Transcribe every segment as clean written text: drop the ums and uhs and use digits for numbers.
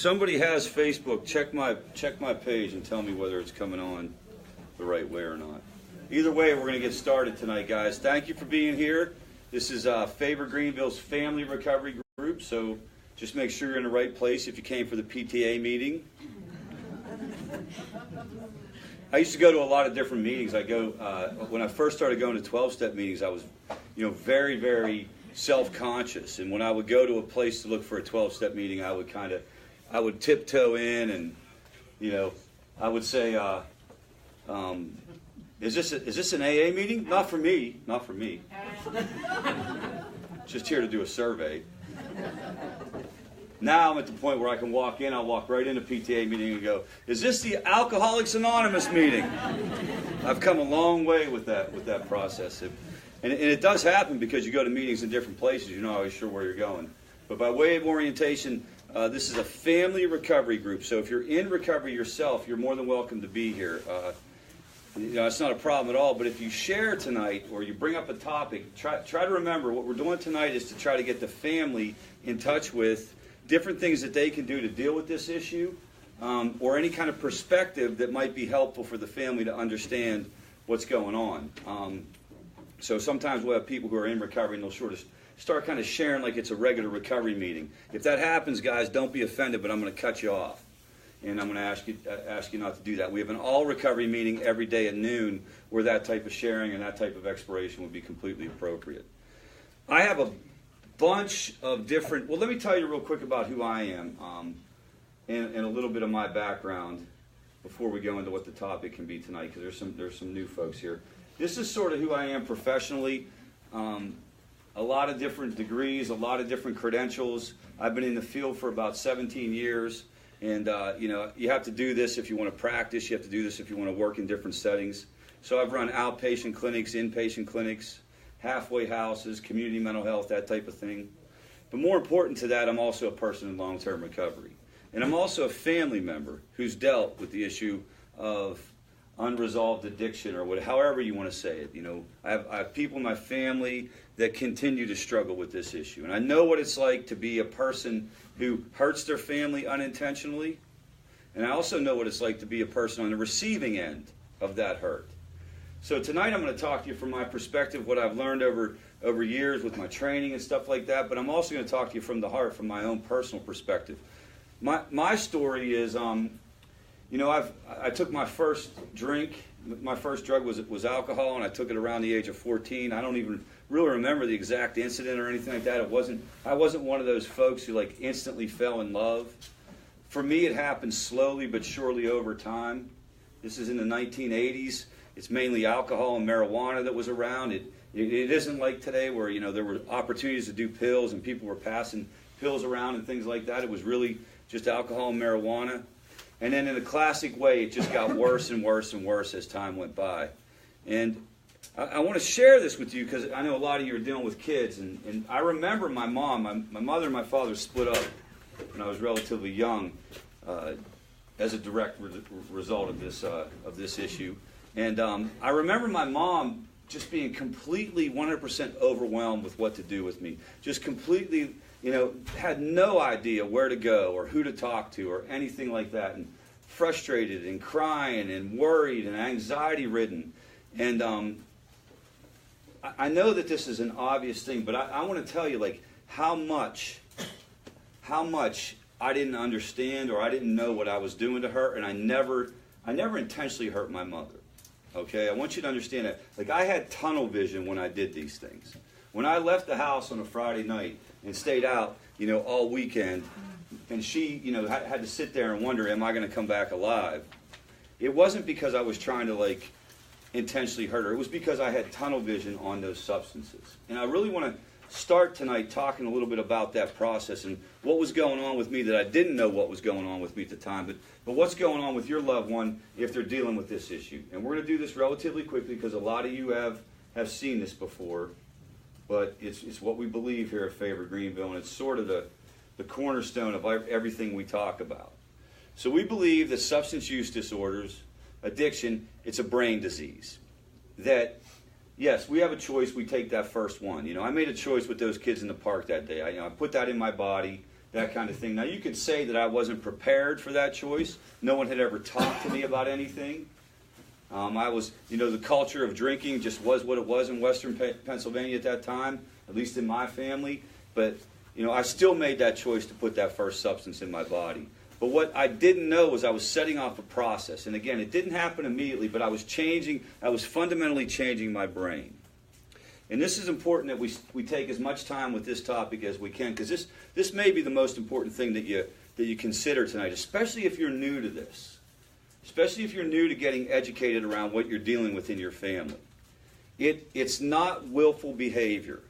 somebody has Facebook, check my page and tell me whether it's coming on the right way or not. Either way, we're going to get started tonight, guys. Thank you for being here. This is Favor Greenville's Family Recovery Group, so just make sure you're in the right place if you came for the PTA meeting. I used to go to a lot of different meetings. When I first started going to 12-step meetings, I was, very, very self-conscious. And when I would go to a place to look for a 12-step meeting, I would tiptoe in and, I would say, is this an AA meeting? Not for me. Just here to do a survey. Now I'm at the point where I can walk in, I'll walk right into PTA meeting and go, is this the Alcoholics Anonymous meeting? I've come a long way with that process. And it does happen because you go to meetings in different places, you're not always sure where you're going. But by way of orientation, this is a family recovery group. So if you're in recovery yourself, you're more than welcome to be here. It's not a problem at all, but if you share tonight or you bring up a topic, try to remember what we're doing tonight is to try to get the family in touch with different things that they can do to deal with this issue, or any kind of perspective that might be helpful for the family to understand what's going on. So sometimes we'll have people who are in recovery and they'll sort of start kind of sharing like it's a regular recovery meeting. If that happens, guys, don't be offended, but I'm going to cut you off. And I'm going to ask you not to do that. We have an all-recovery meeting every day at noon where that type of sharing and that type of exploration would be completely appropriate. I have a bunch of different... Well, let me tell you real quick about who I am and a little bit of my background before we go into what the topic can be tonight, because there's some new folks here. This is sort of who I am professionally. A lot of different degrees, a lot of different credentials. I've been in the field for about 17 years. And, you have to do this if you want to practice. You have to do this if you want to work in different settings. So I've run outpatient clinics, inpatient clinics, halfway houses, community mental health, that type of thing. But more important to that, I'm also a person in long-term recovery. And I'm also a family member who's dealt with the issue of unresolved addiction, or however you want to say it. I have people in my family that continue to struggle with this issue. And I know what it's like to be a person who hurts their family unintentionally. And I also know what it's like to be a person on the receiving end of that hurt. So tonight I'm going to talk to you from my perspective, what I've learned over years with my training and stuff like that. But I'm also going to talk to you from the heart, from my own personal perspective. My story is... I took my first drink. My first drug was alcohol, and I took it around the age of 14. I don't even really remember the exact incident or anything like that. I wasn't one of those folks who instantly fell in love. For me, it happened slowly but surely over time. This is in the 1980s. It's mainly alcohol and marijuana that was around. It isn't like today where there were opportunities to do pills and people were passing pills around and things like that. It was really just alcohol and marijuana. And then in a classic way, it just got worse and worse and worse as time went by. And I want to share this with you because I know a lot of you are dealing with kids. And I remember my mom, my mother and my father split up when I was relatively young as a direct result of this issue. And I remember my mom just being completely 100% overwhelmed with what to do with me. Just completely... had no idea where to go or who to talk to or anything like that, and frustrated and crying and worried and anxiety-ridden. And I know that this is an obvious thing, but I want to tell you, how much I didn't understand or I didn't know what I was doing to her, and I never intentionally hurt my mother. Okay? I want you to understand that. I had tunnel vision when I did these things. When I left the house on a Friday night and stayed out, all weekend, and she, had to sit there and wonder, am I going to come back alive? It wasn't because I was trying to, intentionally hurt her. It was because I had tunnel vision on those substances. And I really want to start tonight talking a little bit about that process and what was going on with me that I didn't know what was going on with me at the time, but what's going on with your loved one if they're dealing with this issue. And we're going to do this relatively quickly because a lot of you have seen this before. But it's what we believe here at Favor Greenville, and it's sort of the cornerstone of everything we talk about. So we believe that substance use disorders, addiction, it's a brain disease. That, yes, we have a choice. We take that first one. I made a choice with those kids in the park that day. I put that in my body. that kind of thing. Now, you could say that I wasn't prepared for that choice. No one had ever talked to me about anything. I was, the culture of drinking just was what it was in Western Pennsylvania at that time, at least in my family. But, I still made that choice to put that first substance in my body. But what I didn't know was I was setting off a process. And again, it didn't happen immediately, but I was fundamentally changing my brain. And this is important that we take as much time with this topic as we can, because this may be the most important thing that you consider tonight, especially if you're new to this. Especially if you're new to getting educated around what you're dealing with in your family. It's not willful behavior.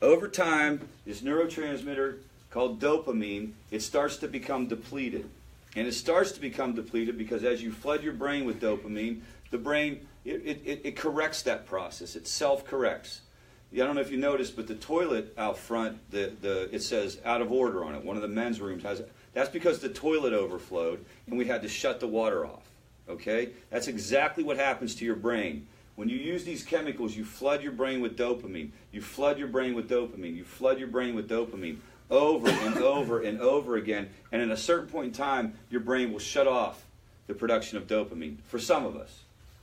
Over time, this neurotransmitter called dopamine, it starts to become depleted. And it starts to become depleted because as you flood your brain with dopamine, the brain, it corrects that process. It self-corrects. I don't know if you noticed, but the toilet out front, it says out of order on it. One of the men's rooms has it. That's because the toilet overflowed and we had to shut the water off. Okay? That's exactly what happens to your brain. When you use these chemicals, you flood your brain with dopamine. You flood your brain with dopamine. You flood your brain with dopamine over and over and over again. And at a certain point in time, your brain will shut off the production of dopamine. For some of us.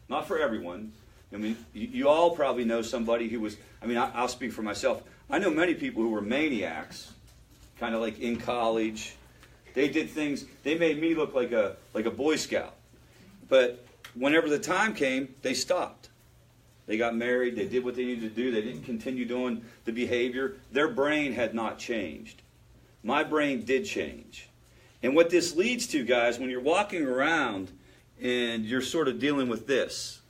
Not for everyone. I mean, you all probably know somebody who was, I'll speak for myself. I know many people who were maniacs, kind of like in college. They did things, they made me look like a Boy Scout. But whenever the time came, they stopped. They got married, they did what they needed to do, they didn't continue doing the behavior. Their brain had not changed. My brain did change. And what this leads to, guys, when you're walking around and you're sort of dealing with this,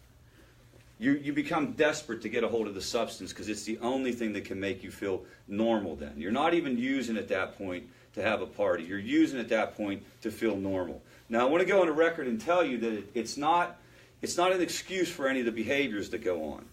you become desperate to get a hold of the substance because it's the only thing that can make you feel normal then. You're not even using at that point to have a party. You're using at that point to feel normal. Now, I want to go on the record and tell you that it's not an excuse for any of the behaviors that go on.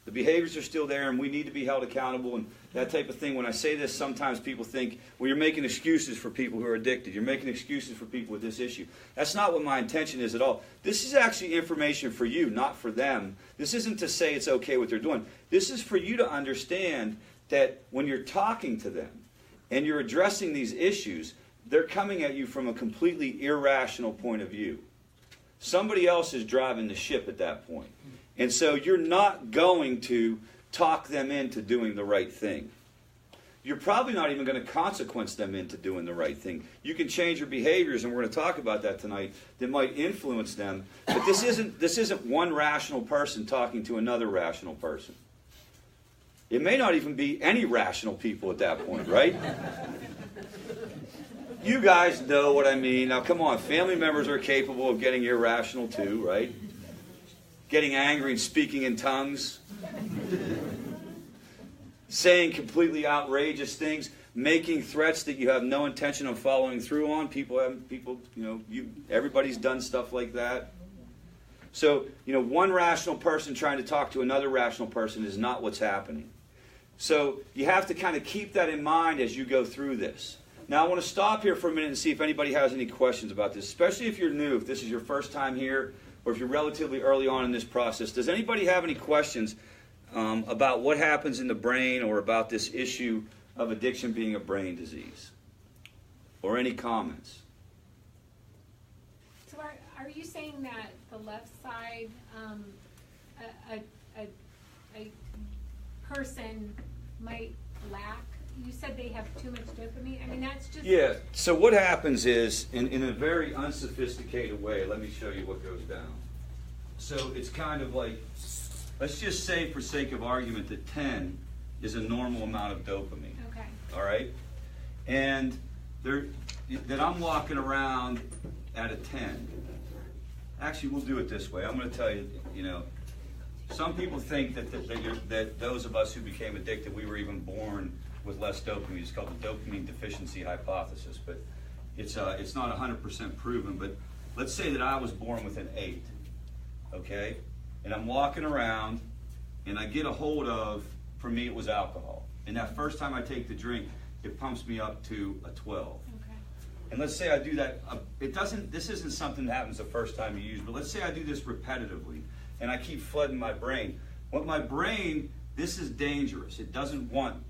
The behaviors are still there, and we need to be held accountable and that type of thing. When I say this, sometimes people think, well, you're making excuses for people who are addicted. You're making excuses for people with this issue. That's not what my intention is at all. This is actually information for you, not for them. This isn't to say it's okay what they're doing. This is for you to understand that when you're talking to them and you're addressing these issues, they're coming at you from a completely irrational point of view. Somebody else is driving the ship at that point. And so you're not going to talk them into doing the right thing. You're probably not even going to consequence them into doing the right thing. You can change your behaviors, and we're going to talk about that tonight, that might influence them. But this isn't one rational person talking to another rational person. It may not even be any rational people at that point, right? You guys know what I mean. Now, come on. Family members are capable of getting irrational too, right? Getting angry and speaking in tongues. Saying completely outrageous things. Making threats that you have no intention of following through on. Everybody's done stuff like that. So, one rational person trying to talk to another rational person is not what's happening. So, you have to kind of keep that in mind as you go through this. Now, I want to stop here for a minute and see if anybody has any questions about this, especially if you're new, if this is your first time here, or if you're relatively early on in this process. Does anybody have any questions about what happens in the brain or about this issue of addiction being a brain disease? Or any comments? So are you saying that the left side, a person might lack? You said they have too much dopamine. That's just... Yeah, so what happens is, in a very unsophisticated way, let me show you what goes down. So it's kind of like, let's just say for sake of argument that 10 is a normal amount of dopamine. Okay. All right? And that I'm walking around at a 10. Actually, we'll do it this way. I'm going to tell you, some people think that those of us who became addicted, we were even born with less dopamine. It's called the dopamine deficiency hypothesis, but it's not 100% proven. But let's say that I was born with an 8, okay? And I'm walking around, and I get a hold of, for me it was alcohol. And that first time I take the drink, it pumps me up to a 12. Okay. And let's say I do that, this isn't something that happens the first time you use, but let's say I do this repetitively, and I keep flooding my brain. This is dangerous. It doesn't want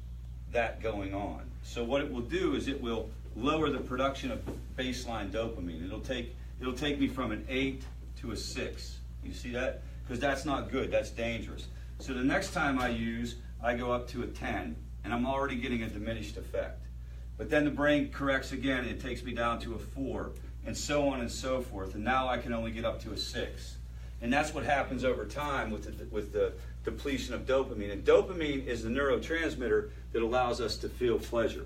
that going on. So what it will do is it will lower the production of baseline dopamine. It'll take me from an 8 to a 6. You see that? Because that's not good. That's dangerous. So the next time I use, I go up to a 10, and I'm already getting a diminished effect. But then the brain corrects again. It takes me down to a 4, and so on and so forth. And now I can only get up to a 6. And that's what happens over time with the depletion of dopamine. And dopamine is the neurotransmitter that allows us to feel pleasure.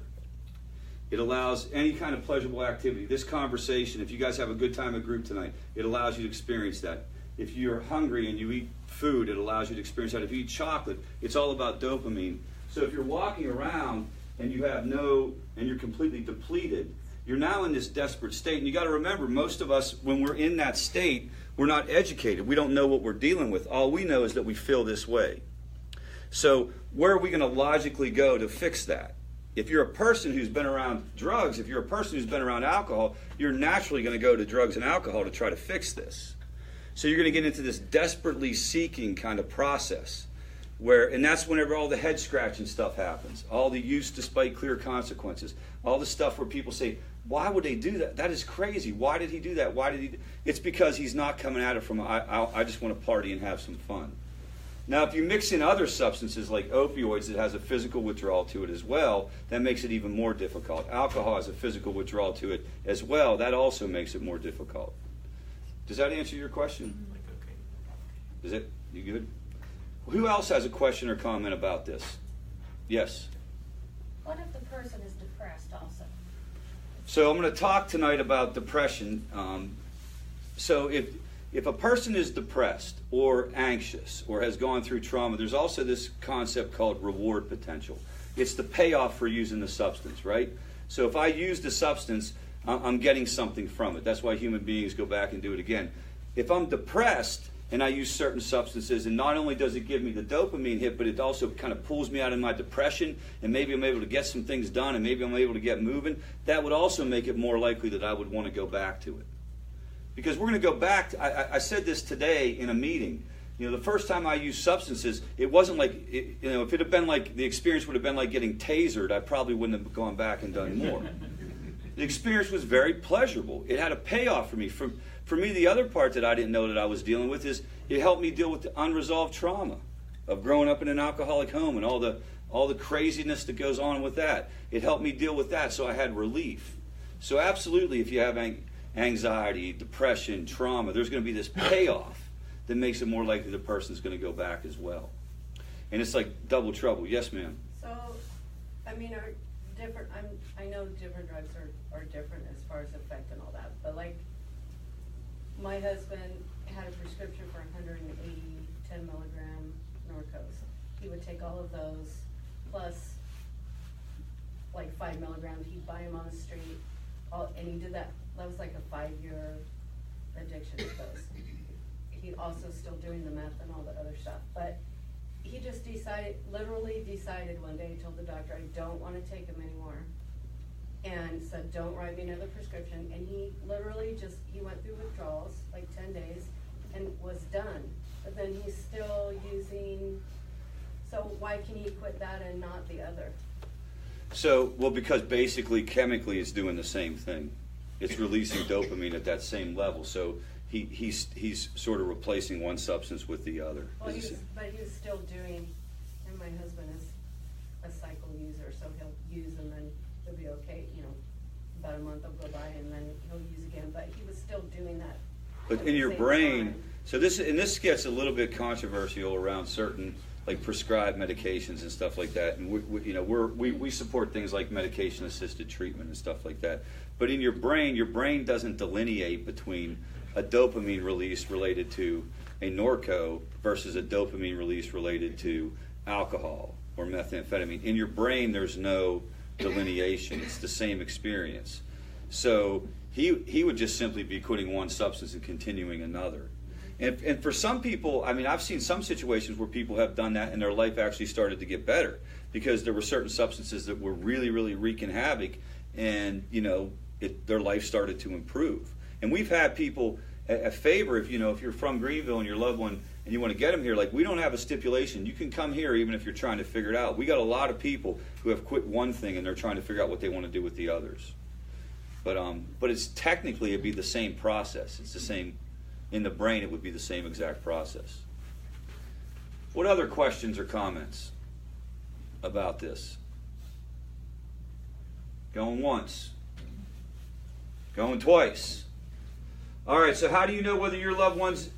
It allows any kind of pleasurable activity. This conversation, if you guys have a good time at group tonight, it allows you to experience that. If you're hungry and you eat food, it allows you to experience that. If you eat chocolate, it's all about dopamine. So if you're walking around and you're completely depleted, you're now in this desperate state. And you got to remember, most of us, when we're in that state, we're not educated. We don't know what we're dealing with. All we know is that we feel this way. So where are we going to logically go to fix that? If you're a person who's been around drugs, if you're a person who's been around alcohol, you're naturally going to go to drugs and alcohol to try to fix this. So you're going to get into this desperately seeking kind of process. And that's whenever all the head scratching stuff happens, all the use despite clear consequences, all the stuff where people say, why would they do that? That is crazy. Why did he do that? It's because he's not coming at it from, I just want to party and have some fun. Now, if you mix in other substances like opioids that has a physical withdrawal to it as well, that makes it even more difficult. Alcohol has a physical withdrawal to it as well. That also makes it more difficult. Does that answer your question? Is it? You good? Who else has a question or comment about this? Yes? What if the person is depressed also? So I'm going to talk tonight about depression. So if a person is depressed or anxious or has gone through trauma, there's also this concept called reward potential. It's the payoff for using the substance, right? So if I use the substance, I'm getting something from it. That's why human beings go back and do it again. If I'm depressed and I use certain substances, and not only does it give me the dopamine hit, but it also kind of pulls me out of my depression, and maybe I'm able to get some things done, and maybe I'm able to get moving, that would also make it more likely that I would want to go back to it. Because we're going to go back, I said this today in a meeting, the first time I used substances, it wasn't like, if it had been like, the experience would have been like getting tasered, I probably wouldn't have gone back and done more. The experience was very pleasurable. It had a payoff for me. For me, the other part that I didn't know that I was dealing with is it helped me deal with the unresolved trauma of growing up in an alcoholic home and all the craziness that goes on with that. It helped me deal with that, so I had relief. So absolutely, if you have anxiety, depression, trauma, there's going to be this payoff that makes it more likely the person's going to go back as well. And it's like double trouble. Yes, ma'am? So, I know different drugs are different as far as effect and all that, but like my husband had a prescription for 180 10 milligram Norcos. He would take all of those plus like 5 milligrams. He'd buy them on the street, and he did that. That was like a 5-year addiction to those. He also still doing the meth and all the other stuff, but he just literally decided one day, he told the doctor, I don't want to take them anymore. And said, don't write me another prescription. And he literally he went through withdrawals, like 10 days, and was done. But then he's still using, so why can he quit that and not the other? So, because basically, chemically, it's doing the same thing. It's releasing dopamine at that same level. So he's sort of replacing one substance with the other. Well, he was still doing, and my husband is a cycle user, so he'll use them and he'll be okay. About a month will go by and then he'll use again. But he was still doing that. But in your brain, so this gets a little bit controversial around certain like prescribed medications and stuff like that. And we support things like medication-assisted treatment and stuff like that. But in your brain doesn't delineate between a dopamine release related to a Norco versus a dopamine release related to alcohol or methamphetamine. In your brain, there's no delineation. It's the same experience. So he would just simply be quitting one substance and continuing another. And for some people, I've seen some situations where people have done that and their life actually started to get better because there were certain substances that were really, really wreaking havoc, and their life started to improve. And we've had people, a favor, if you're from Greenville and your loved one and you want to get them here, like we don't have a stipulation. You can come here even if you're trying to figure it out. We got a lot of people who have quit one thing and they're trying to figure out what they want to do with the others. But it's technically, it'd be the same process. It's the same, in the brain it would be the same exact process. What other questions or comments about this? Going once. Going twice. All right, so how do you know whether your loved ones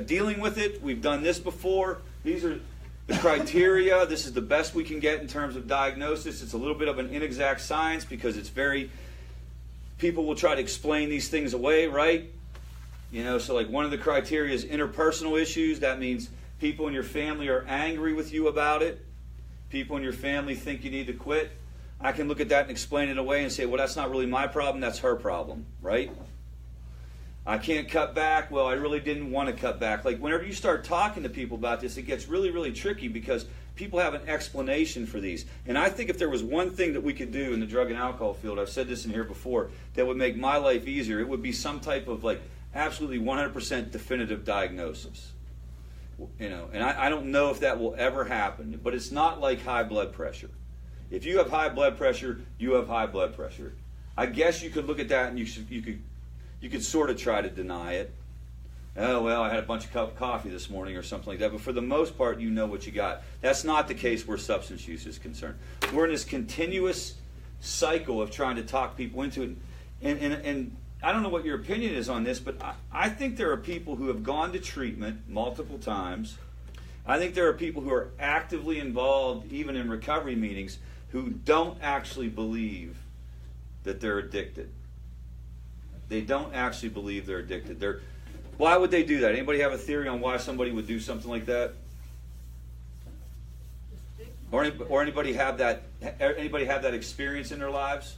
dealing with it? We've done this before. These are the criteria. This is the best we can get in terms of diagnosis. It's a little bit of an inexact science because it's very, people will try to explain these things away, right? You know, so like one of the criteria is interpersonal issues. That means people in your family are angry with you about it. People in your family think you need to quit. I can look at that and explain it away and say, well, that's not really my problem, that's her problem, right? I can't cut back. Well, I really didn't want to cut back. Like whenever you start talking to people about this, it gets really, really tricky because people have an explanation for these. And I think if there was one thing that we could do in the drug and alcohol field, I've said this in here before, that would make my life easier, it would be some type of like absolutely 100% definitive diagnosis. You know, and I don't know if that will ever happen, but it's not like high blood pressure. If you have high blood pressure, you have high blood pressure. I guess you could look at that and you could sort of try to deny it. Oh, well, I had a bunch of coffee this morning or something like that. But for the most part, you know what you got. That's not the case where substance use is concerned. We're in this continuous cycle of trying to talk people into it. And I don't know what your opinion is on this, but I think there are people who have gone to treatment multiple times. I think there are people who are actively involved, even in recovery meetings, who don't actually believe that they're addicted. They don't actually believe they're addicted. Why would they do that? Anybody have a theory on why somebody would do something like that? Or anybody have that? Anybody have that experience in their lives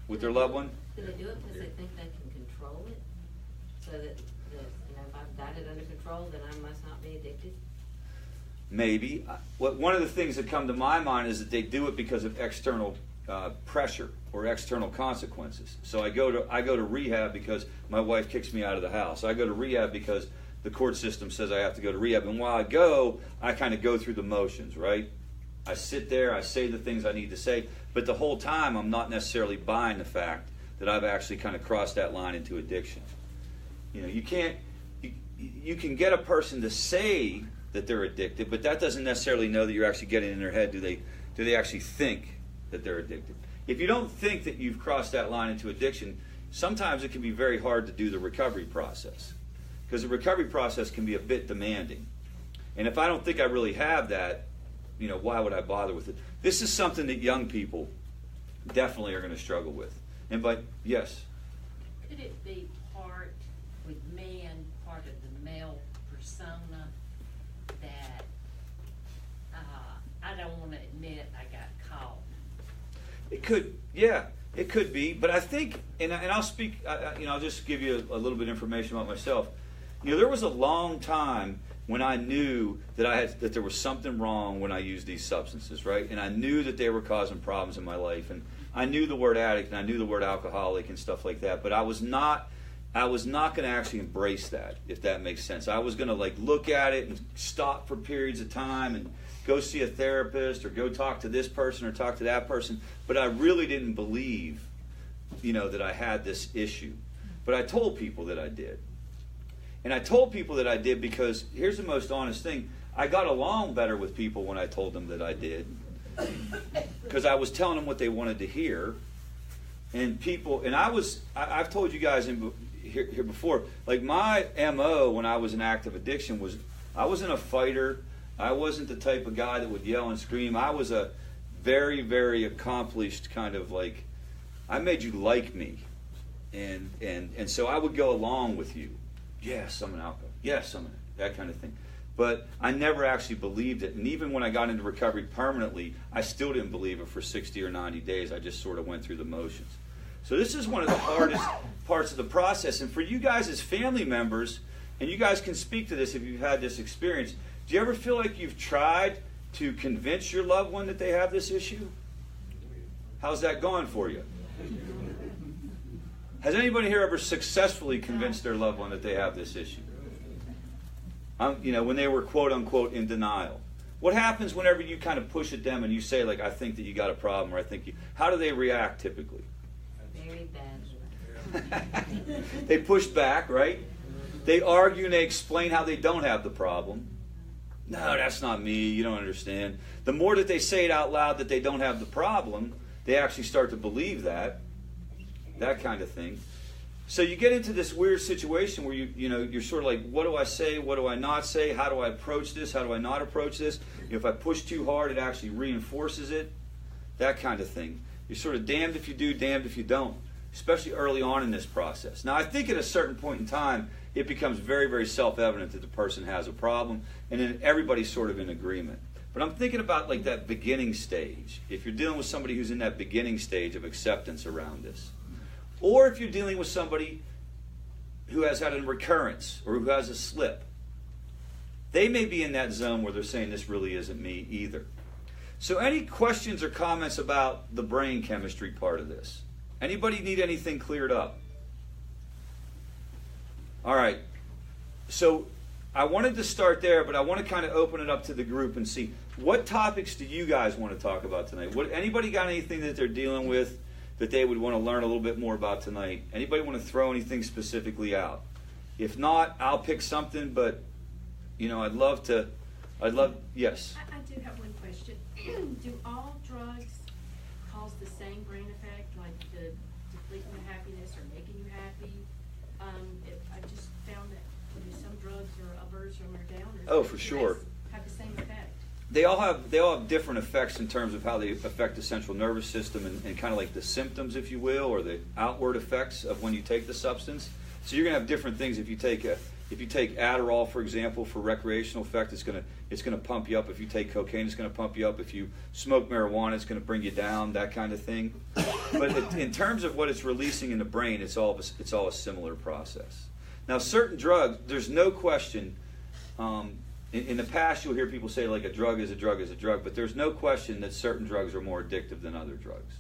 with their loved one? Do they do it because they think they can control it? So that if I've got it under control, then I must not be addicted? Maybe. One of the things that come to my mind is that they do it because of external pressure or external consequences. So I go to rehab because my wife kicks me out of the house. I go to rehab because the court system says I have to go to rehab. And while I go, I kind of go through the motions, right? I sit there, I say the things I need to say, but the whole time I'm not necessarily buying the fact that I've actually kind of crossed that line into addiction. You know, you can get a person to say that they're addicted, but that doesn't necessarily know that you're actually getting in their head. Do they actually think that they're addicted? If you don't think that you've crossed that line into addiction, sometimes it can be very hard to do the recovery process, because the recovery process can be a bit demanding. And if I don't think I really have that, you know, why would I bother with it? This is something that young people definitely are going to struggle with. And yes? Could it be part with men, part of the male persona that I don't want to admit I got caught? It could, yeah, it could be. But I think, and I'll speak, I'll just give you a little bit of information about myself. You know, there was a long time when I knew that there was something wrong when I used these substances, right? And I knew that they were causing problems in my life, and I knew the word addict and I knew the word alcoholic and stuff like that. But I was not going to actually embrace that, if that makes sense. I was going to like look at it and stop for periods of time and go see a therapist or go talk to this person or talk to that person. But I really didn't believe, you know, that I had this issue. But I told people that I did. And I told people that I did because here's the most honest thing. I got along better with people when I told them that I did, because I was telling them what they wanted to hear. And people, and I've told you guys here before, like my MO when I was in active addiction was, I wasn't a fighter. I wasn't the type of guy that would yell and scream. I was a very, very accomplished kind of like, I made you like me. And so I would go along with you. Yes, I'm an alcoholic. Yes, that kind of thing. But I never actually believed it. And even when I got into recovery permanently, I still didn't believe it for 60 or 90 days. I just sort of went through the motions. So this is one of the hardest parts of the process. And for you guys as family members, and you guys can speak to this if you've had this experience, do you ever feel like you've tried to convince your loved one that they have this issue? How's that going for you? Has anybody here ever successfully convinced their loved one that they have this issue? You know, when they were quote unquote in denial. What happens whenever you kind of push at them and you say, like, I think that you got a problem, or I think you, how do they react typically? Very badly. They push back, right? They argue and they explain how they don't have the problem. No, that's not me. You don't understand. The more that they say it out loud that they don't have the problem, they actually start to believe that kind of thing. So you get into this weird situation where you're sort of like, what do I say? What do I not say? How do I approach this? How do I not approach this? If I push too hard, it actually reinforces it. That kind of thing. You're sort of damned if you do, damned if you don't, especially early on in this process. Now, I think at a certain point in time, it becomes very, very self-evident that the person has a problem, and then everybody's sort of in agreement. But I'm thinking about like that beginning stage. If you're dealing with somebody who's in that beginning stage of acceptance around this, or if you're dealing with somebody who has had a recurrence or who has a slip, they may be in that zone where they're saying this really isn't me either. So any questions or comments about the brain chemistry part of this? Anybody need anything cleared up? All right. So I wanted to start there, but I want to kind of open it up to the group and see what topics do you guys want to talk about tonight? Anybody got anything that they're dealing with that they would want to learn a little bit more about tonight? Anybody want to throw anything specifically out? If not, I'll pick something, but I'd love, yes. I do have one question. Do all drugs cause the same brain effect, like the depleting the happiness or making you happy? I just found that some drugs are uppers or downers. Oh, for sure. Have the same effect. They all have different effects in terms of how they affect the central nervous system and kind of like the symptoms, if you will, or the outward effects of when you take the substance. So you're going to have different things. If you take Adderall, for example, for recreational effect, it's going to pump you up. If you take cocaine, it's going to pump you up. If you smoke marijuana, it's going to bring you down. That kind of thing. But in terms of what it's releasing in the brain, it's all a similar process. Now, certain drugs, there's no question. In the past, you'll hear people say, like, a drug is a drug is a drug, but there's no question that certain drugs are more addictive than other drugs.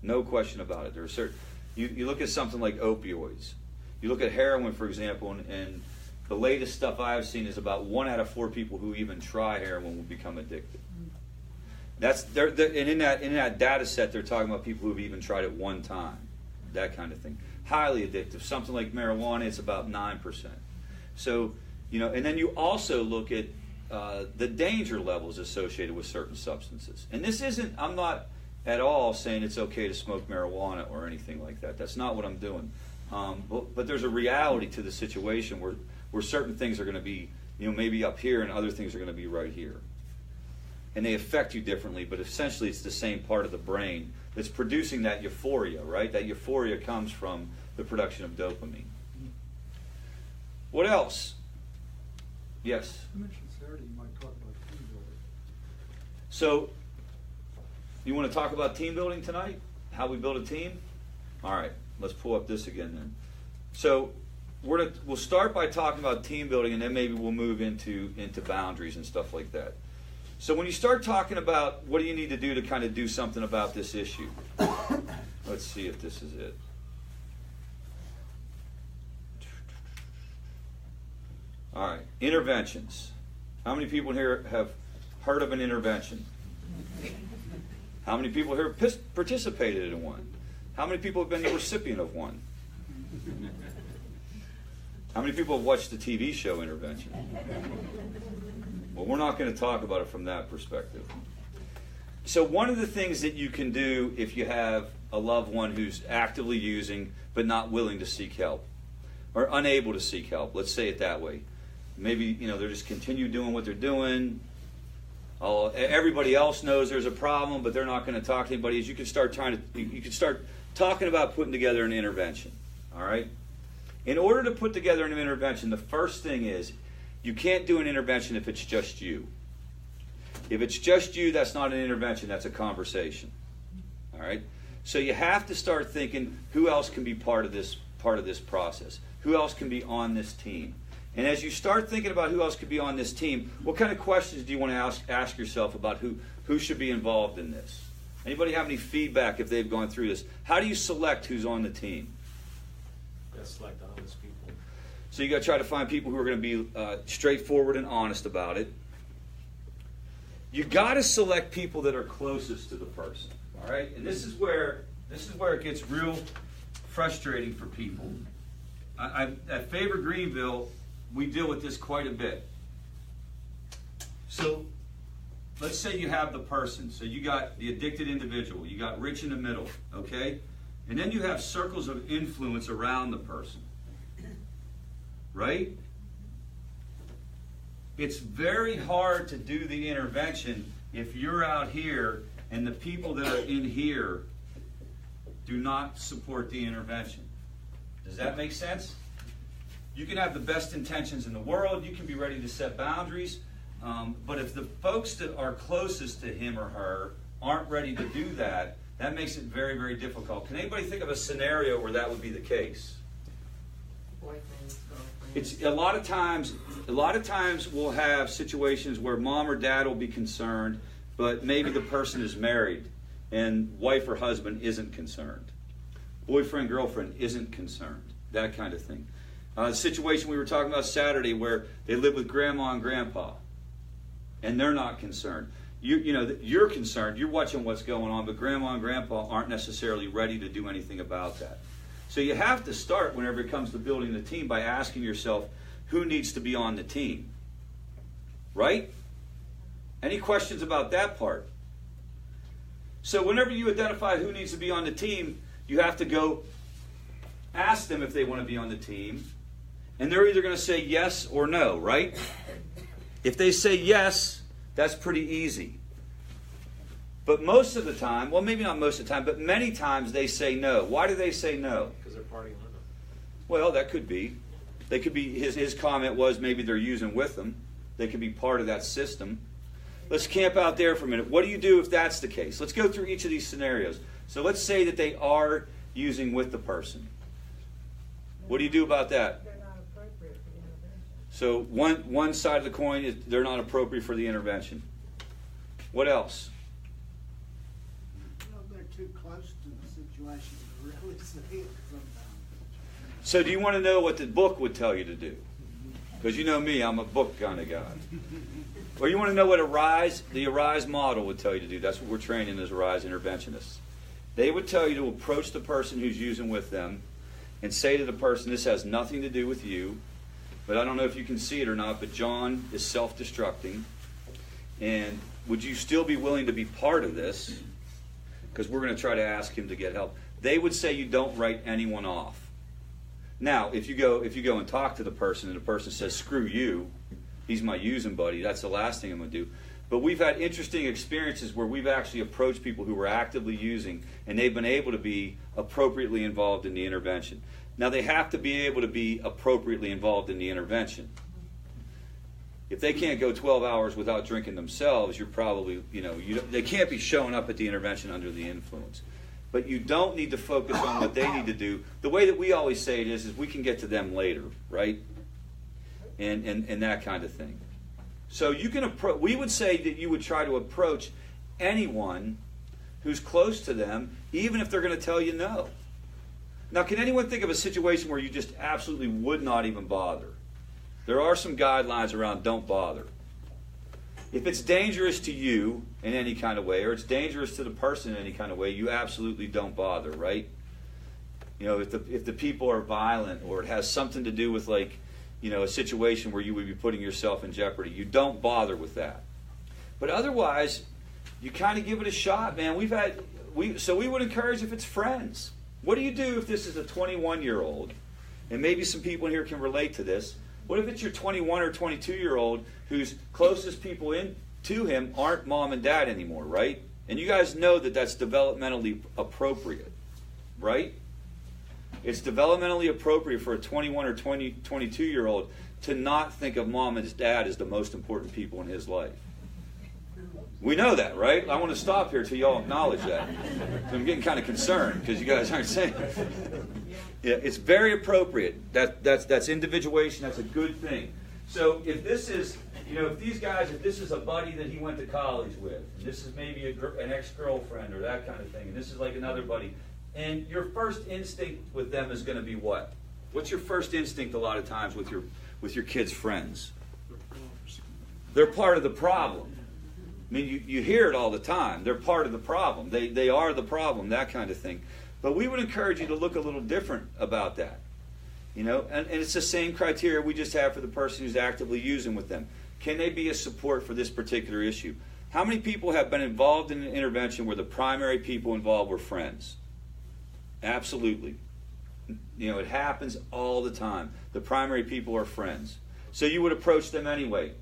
No question about it. There are certain. You look at something like opioids. You look at heroin, for example, and the latest stuff I've seen is about 1 out of 4 people who even try heroin will become addicted. And in that data set, they're talking about people who've even tried it one time, that kind of thing. Highly addictive. Something like marijuana, it's about 9%. So. And then you also look at the danger levels associated with certain substances. And I'm not at all saying it's okay to smoke marijuana or anything like that. That's not what I'm doing. But there's a reality to the situation where certain things are going to be, maybe up here and other things are going to be right here. And they affect you differently, but essentially it's the same part of the brain that's producing that euphoria, right? That euphoria comes from the production of dopamine. What else? Yes. You mentioned Saturday you might talk about team building. So, you want to talk about team building tonight? How we build a team? All right, let's pull up this again then. So, we'll start by talking about team building, and then maybe we'll move into boundaries and stuff like that. So, when you start talking about what do you need to do to kind of do something about this issue, let's see if this is it. All right, interventions. How many people here have heard of an intervention? How many people here have participated in one? How many people have been the recipient of one? How many people have watched the TV show Intervention? Well, we're not going to talk about it from that perspective. So one of the things that you can do if you have a loved one who's actively using but not willing to seek help, or unable to seek help, let's say it that way. Maybe, they're just continue doing what they're doing. Everybody else knows there's a problem, but they're not going to talk to anybody. You can start talking about putting together an intervention. All right? In order to put together an intervention, the first thing is you can't do an intervention if it's just you. If it's just you, that's not an intervention, that's a conversation. All right? So you have to start thinking who else can be part of this process? Who else can be on this team? And as you start thinking about who else could be on this team, what kind of questions do you want to ask yourself about who should be involved in this? Anybody have any feedback if they've gone through this? How do you select who's on the team? You gotta select honest people. So you got to try to find people who are going to be straightforward and honest about it. you got to select people that are closest to the person. All right, and this is where it gets real frustrating for people. At Favor Greenville, we deal with this quite a bit. So let's say you have the person. So you got the addicted individual. You got rich in the middle, okay? And then you have circles of influence around the person, right? It's very hard to do the intervention if you're out here and the people that are in here do not support the intervention. Does that make sense? You can have the best intentions in the world. You can be ready to set boundaries. But if the folks that are closest to him or her aren't ready to do that, that makes it very, very difficult. Can anybody think of a scenario where that would be the case? Boyfriends, girlfriends. It's a lot of times we'll have situations where mom or dad will be concerned, but maybe the person is married and wife or husband isn't concerned. Boyfriend, girlfriend isn't concerned. That kind of thing. The situation we were talking about Saturday where they live with grandma and grandpa and they're not concerned. You're concerned. You're watching what's going on, but grandma and grandpa aren't necessarily ready to do anything about that. So you have to start whenever it comes to building the team by asking yourself, who needs to be on the team? Right? Any questions about that part? So whenever you identify who needs to be on the team, you have to go ask them if they want to be on the team. And they're either going to say yes or no, right? If they say yes, that's pretty easy. But most of the time, well, maybe not most of the time, but many times they say no. Why do they say no? Because they're partying with them. Well, that could be. They could be. His comment was maybe they're using with them. They could be part of that system. Let's camp out there for a minute. What do you do if that's the case? Let's go through each of these scenarios. So let's say that they are using with the person. What do you do about that? They're not appropriate for the intervention. So one side of the coin is they're not appropriate for the intervention. What else? Well, they're too close to the situation to really see it sometimes. So do you want to know what the book would tell you to do? Because you know me, I'm a book kind of guy. Or you want to know what the Arise model would tell you to do? That's what we're training as Arise interventionists. They would tell you to approach the person who's using with them and say to the person, this has nothing to do with you, but I don't know if you can see it or not, but John is self-destructing, and would you still be willing to be part of this? Because we're going to try to ask him to get help. They would say you don't write anyone off. Now, if you go and talk to the person and the person says, screw you, he's my using buddy, that's the last thing I'm going to do. But we've had interesting experiences where we've actually approached people who were actively using, and they've been able to be appropriately involved in the intervention. Now, they have to be able to be appropriately involved in the intervention. If they can't go 12 hours without drinking themselves, you're probably, they can't be showing up at the intervention under the influence. But you don't need to focus on what they need to do. The way that we always say it is we can get to them later, right? And that kind of thing. So you can we would say that you would try to approach anyone who's close to them, even if they're going to tell you no. Now, can anyone think of a situation where you just absolutely would not even bother? There are some guidelines around don't bother. If it's dangerous to you in any kind of way, or it's dangerous to the person in any kind of way, you absolutely don't bother, right? If the people are violent, or it has something to do with a situation where you would be putting yourself in jeopardy, you don't bother with that. But otherwise, you kind of give it a shot, man. So we would encourage if it's friends. What do you do if this is a 21-year-old? And maybe some people in here can relate to this. What if it's your 21 or 22-year-old whose closest people to him aren't mom and dad anymore, right? And you guys know that that's developmentally appropriate, right? It's developmentally appropriate for a 21 or 22-year-old to not think of mom and his dad as the most important people in his life. We know that, right? I want to stop here till y'all acknowledge that. I'm getting kind of concerned because you guys aren't saying it. Yeah, it's very appropriate. That's individuation. That's a good thing. So if this is, if this is a buddy that he went to college with, and this is maybe an ex-girlfriend or that kind of thing, and this is like another buddy, and your first instinct with them is going to be what? What's your first instinct a lot of times with your kids' friends? They're part of the problem. I mean, you hear it all the time. They're part of the problem. They are the problem, that kind of thing. But we would encourage you to look a little different about that. You know, and it's the same criteria we just have for the person who's actively using with them. Can they be a support for this particular issue? How many people have been involved in an intervention where the primary people involved were friends? Absolutely. You know, it happens all the time. The primary people are friends. So you would approach them anyway.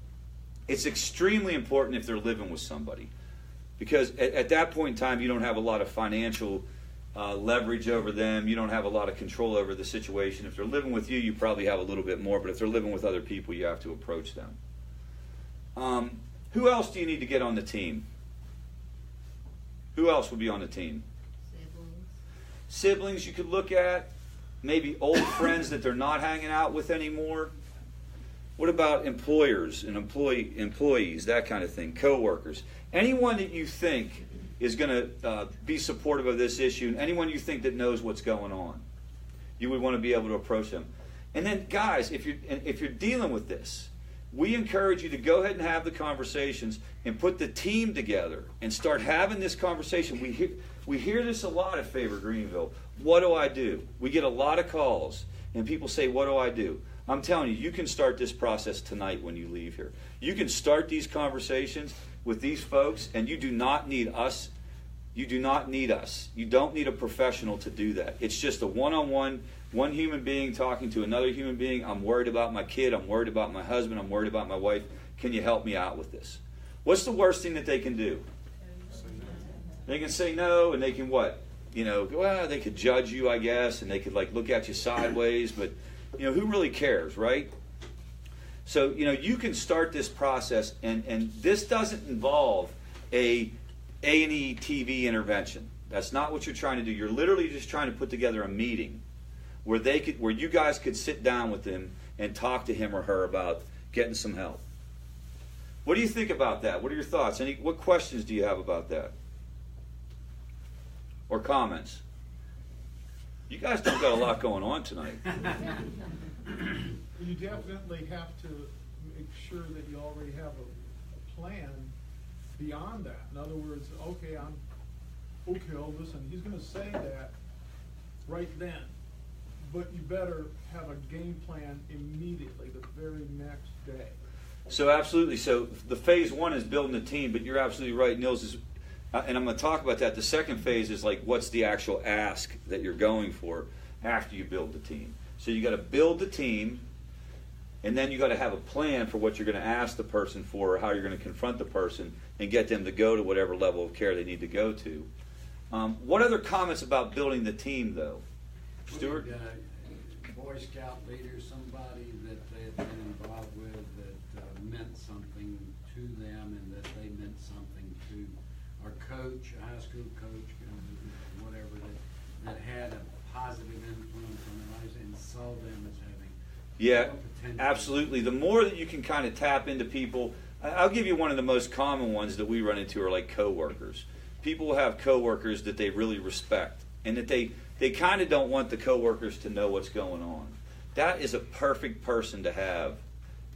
It's extremely important if they're living with somebody, because at that point in time, you don't have a lot of financial leverage over them. You don't have a lot of control over the situation. If they're living with you, you probably have a little bit more, but if they're living with other people, you have to approach them. Who else do you need to get on the team? Who else would be on the team? Siblings. Siblings you could look at. Maybe old friends that they're not hanging out with anymore. What about employers and employees, that kind of thing, co-workers? Anyone that you think is going to be supportive of this issue, and anyone you think that knows what's going on, you would want to be able to approach them. And then, guys, if you're dealing with this, we encourage you to go ahead and have the conversations and put the team together and start having this conversation. We hear this a lot at Favor Greenville. What do I do? We get a lot of calls, and people say, what do I do? I'm telling you, you can start this process tonight when you leave here. You can start these conversations with these folks, and you do not need us. You do not need us. You don't need a professional to do that. It's just a one-on-one, one human being talking to another human being. I'm worried about my kid. I'm worried about my husband. I'm worried about my wife. Can you help me out with this? What's the worst thing that they can do? They can say no, and they can what? You know, well, they could judge you, I guess, and they could like look at you sideways, but you know, who really cares, right? So, you know, you can start this process, and this doesn't involve a A&E TV intervention. That's not what you're trying to do. You're literally just trying to put together a meeting where you guys could sit down with them and talk to him or her about getting some help. What do you think about that? What are your thoughts? What questions do you have about that? Or comments? You guys don't got a lot going on tonight. You definitely have to make sure that you already have a plan beyond that. In other words, okay, listen, he's going to say that right then, but you better have a game plan immediately, the very next day. So absolutely. So the phase one is building the team, but you're absolutely right, Nils. And I'm going to talk about that. The second phase is like, what's the actual ask that you're going for after you build the team? So you got to build the team, and then you got to have a plan for what you're going to ask the person for, or how you're going to confront the person and get them to go to whatever level of care they need to go to. What other comments about building the team, though? Stuart? Boy Scout leader, somebody that they had been involved with that meant something to them, and that they meant something to our coach, a high school coach, whatever, that had a positive influence on their lives and saw them as having potential. Absolutely. The more that you can kind of tap into people, I'll give you one of the most common ones that we run into are like coworkers. People have coworkers that they really respect, and that they kind of don't want the coworkers to know what's going on. That is a perfect person to have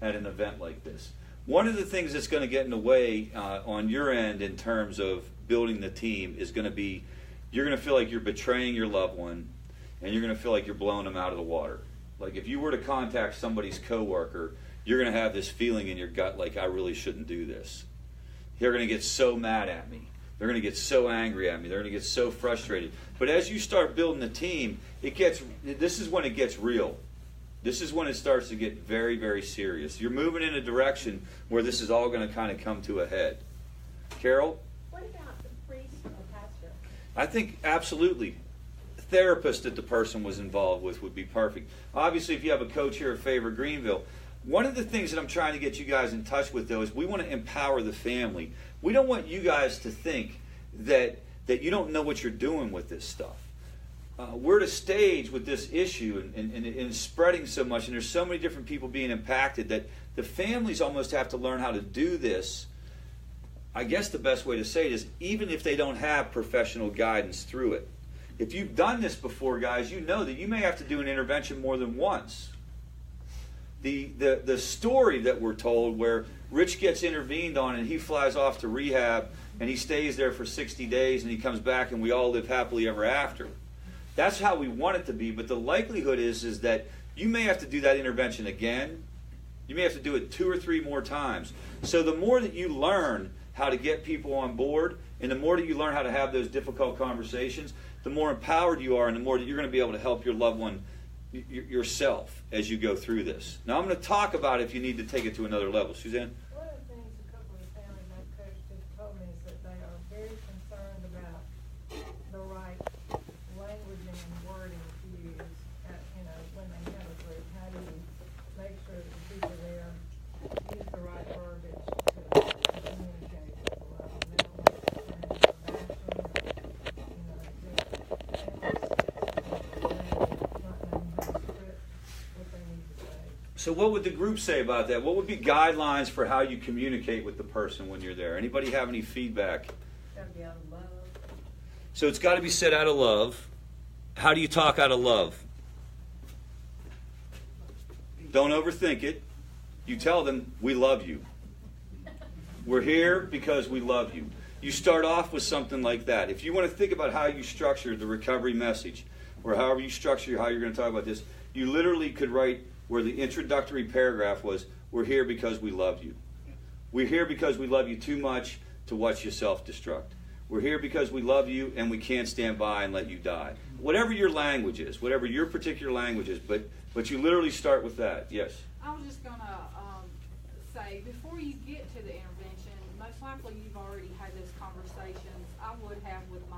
at an event like this. One of the things that's going to get in the way on your end in terms of building the team is going to be, you're going to feel like you're betraying your loved one, and you're going to feel like you're blowing them out of the water. Like if you were to contact somebody's coworker, you're going to have this feeling in your gut like, I really shouldn't do this. They're going to get so mad at me. They're going to get so angry at me. They're going to get so frustrated. But as you start building the team, this is when it gets real. This is when it starts to get very, very serious. You're moving in a direction where this is all going to kind of come to a head. Carol? What about the priest or pastor? I think absolutely. Therapist that the person was involved with would be perfect. Obviously, if you have a coach here at Favor Greenville, one of the things that I'm trying to get you guys in touch with, though, is we want to empower the family. We don't want you guys to think that you don't know what you're doing with this stuff. We're at a stage with this issue and it's spreading so much, and there's so many different people being impacted that the families almost have to learn how to do this. I guess the best way to say it is, even if they don't have professional guidance through it. If you've done this before, guys, you know that you may have to do an intervention more than once. The story that we're told where Rich gets intervened on and he flies off to rehab and he stays there for 60 days and he comes back and we all live happily ever after. That's how we want it to be, but the likelihood is that you may have to do that intervention again. You may have to do it 2 or 3 more times. So the more that you learn how to get people on board and the more that you learn how to have those difficult conversations, the more empowered you are and the more that you're going to be able to help your loved one yourself as you go through this. Now I'm going to talk about if you need to take it to another level. Suzanne? One of the things a couple of family med coaches have told me is that they are very concerned about the right languaging and wording to use at, when they have a group. How do you make sure that the people there use the right verbiage to communicate with the level of mental health concerns or bashing or, just So what would the group say about that? What would be guidelines for how you communicate with the person when you're there? Anybody have any feedback? Gotta be out of love. So it's got to be said out of love. How do you talk out of love? Don't overthink it. You tell them, we love you. We're here because we love you. You start off with something like that. If you want to think about how you structure the recovery message, or however you structure how you're going to talk about this, you literally could write where the introductory paragraph was, we're here because we love you. We're here because we love you too much to watch you self-destruct. We're here because we love you and we can't stand by and let you die. Whatever your language is, whatever your particular language is, but you literally start with that. Yes? I was just going to say, before you get to the intervention, most likely you've already had those conversations. I would have with my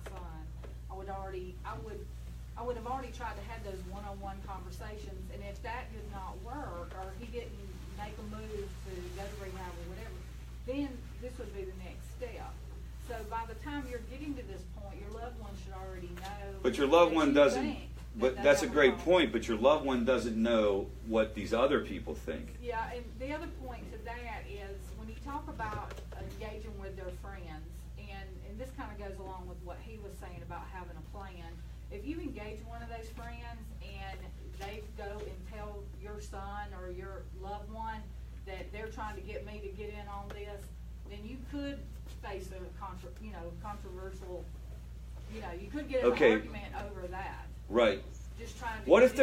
son. I would have already tried to have those one-on-one conversations, and if that did not work, or he didn't make a move to go to rehab or whatever, then this would be the next step. So by the time you're getting to this point, your loved one should already know. But your loved one doesn't. But that's a great wrong. point. But your loved one doesn't know what these other people think. Yeah, and the other point to that is when you talk about engaging with their friends, and this kind of goes along with what he was saying about having a plan. If you engage one of those friends and they go and tell your son or your loved one that they're trying to get me to get in on this, then you could face a controversial, you could get in an argument over that. Right. Just trying to What if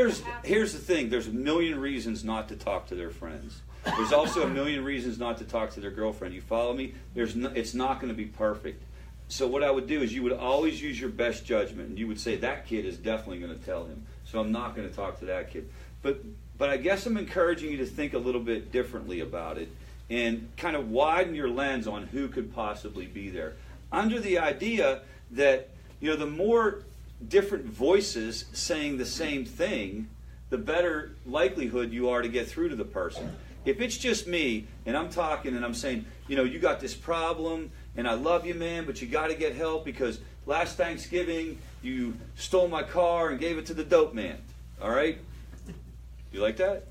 here's the thing, there's a million reasons not to talk to their friends. There's also a million reasons not to talk to their girlfriend. You follow me? It's not going to be perfect. So what I would do is you would always use your best judgment. And you would say, that kid is definitely going to tell him. So I'm not going to talk to that kid. But I guess I'm encouraging you to think a little bit differently about it and kind of widen your lens on who could possibly be there. Under the idea that, the more different voices saying the same thing, the better likelihood you are to get through to the person. If it's just me and I'm talking and I'm saying, you got this problem and I love you, man, but you got to get help because last Thanksgiving you stole my car and gave it to the dope man. All right? You like that?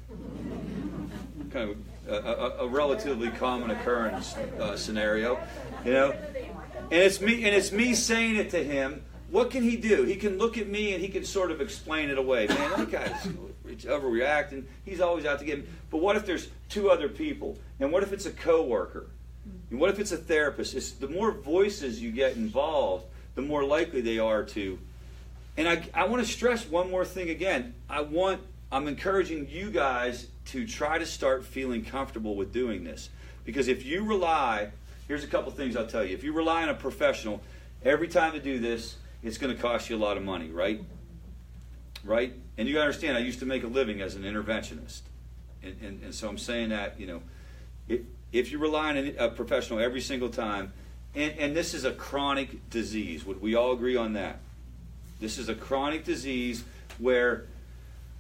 Kind of a relatively common occurrence scenario, And it's me saying it to him. What can he do? He can look at me and he can sort of explain it away. Man, that guy's overreacting. He's always out to get me. But what if there's 2 other people? And what if it's a coworker? And what if it's a therapist? The more voices you get involved, the more likely they are to. And I want to stress one more thing again. I'm encouraging you guys to try to start feeling comfortable with doing this. Because if you rely, here's a couple things I'll tell you. If you rely on a professional every time to do this, it's going to cost you a lot of money, right? Right? And you got to understand, I used to make a living as an interventionist. And so I'm saying that, if you rely on a professional every single time, and this is a chronic disease, would we all agree on that? This is a chronic disease where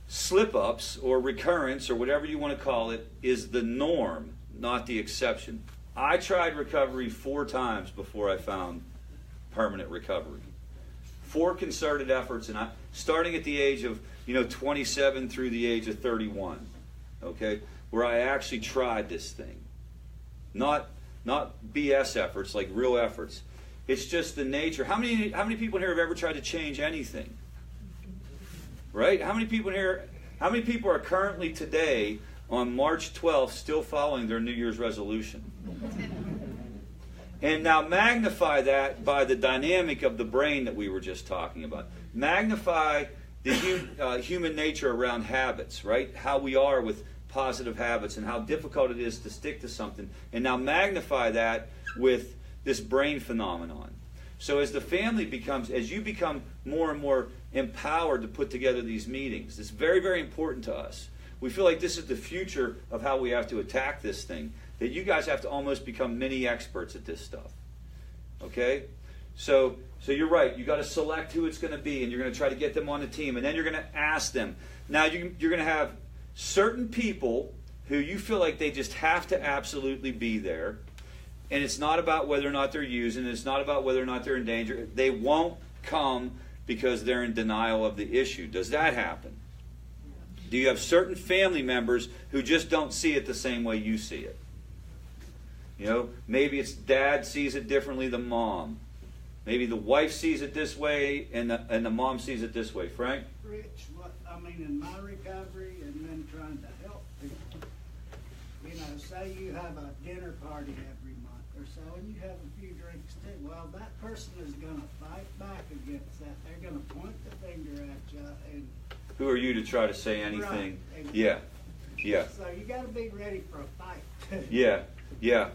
slip-ups or recurrence or whatever you want to call it is the norm, not the exception. I tried recovery 4 times before I found permanent recovery. 4 concerted efforts, and starting at the age of 27 through the age of 31, okay, where I actually tried this thing. Not BS efforts, like real efforts. It's just the nature. How many people here have ever tried to change anything? Right? How many people here? How many people are currently today on March 12th still following their New Year's resolution. And now magnify that by the dynamic of the brain that we were just talking about. Magnify the human nature around habits, right? How we are with positive habits and how difficult it is to stick to something. And now magnify that with this brain phenomenon. So as the family becomes, as you become more and more empowered to put together these meetings, it's very, very important to us. We feel like this is the future of how we have to attack this thing. That you guys have to almost become mini experts at this stuff. Okay? So you're right. You got to select who it's going to be, and you're going to try to get them on the team, and then you're going to ask them. Now you're going to have certain people who you feel like they just have to absolutely be there, and it's not about whether or not they're using. It's not about whether or not they're in danger. They won't come because they're in denial of the issue. Does that happen? Do you have certain family members who just don't see it the same way you see it? You know, maybe it's dad sees it differently than mom. Maybe the wife sees it this way and the mom sees it this way. Frank? Rich, in my recovery and then trying to help people, you know, say you have a dinner party every month or so and you have a few drinks too. Well, that person is going to fight back against that. They're going to point the finger at you. And who are you to try to say anything? Right. Yeah. So you got to be ready for a fight. Yeah.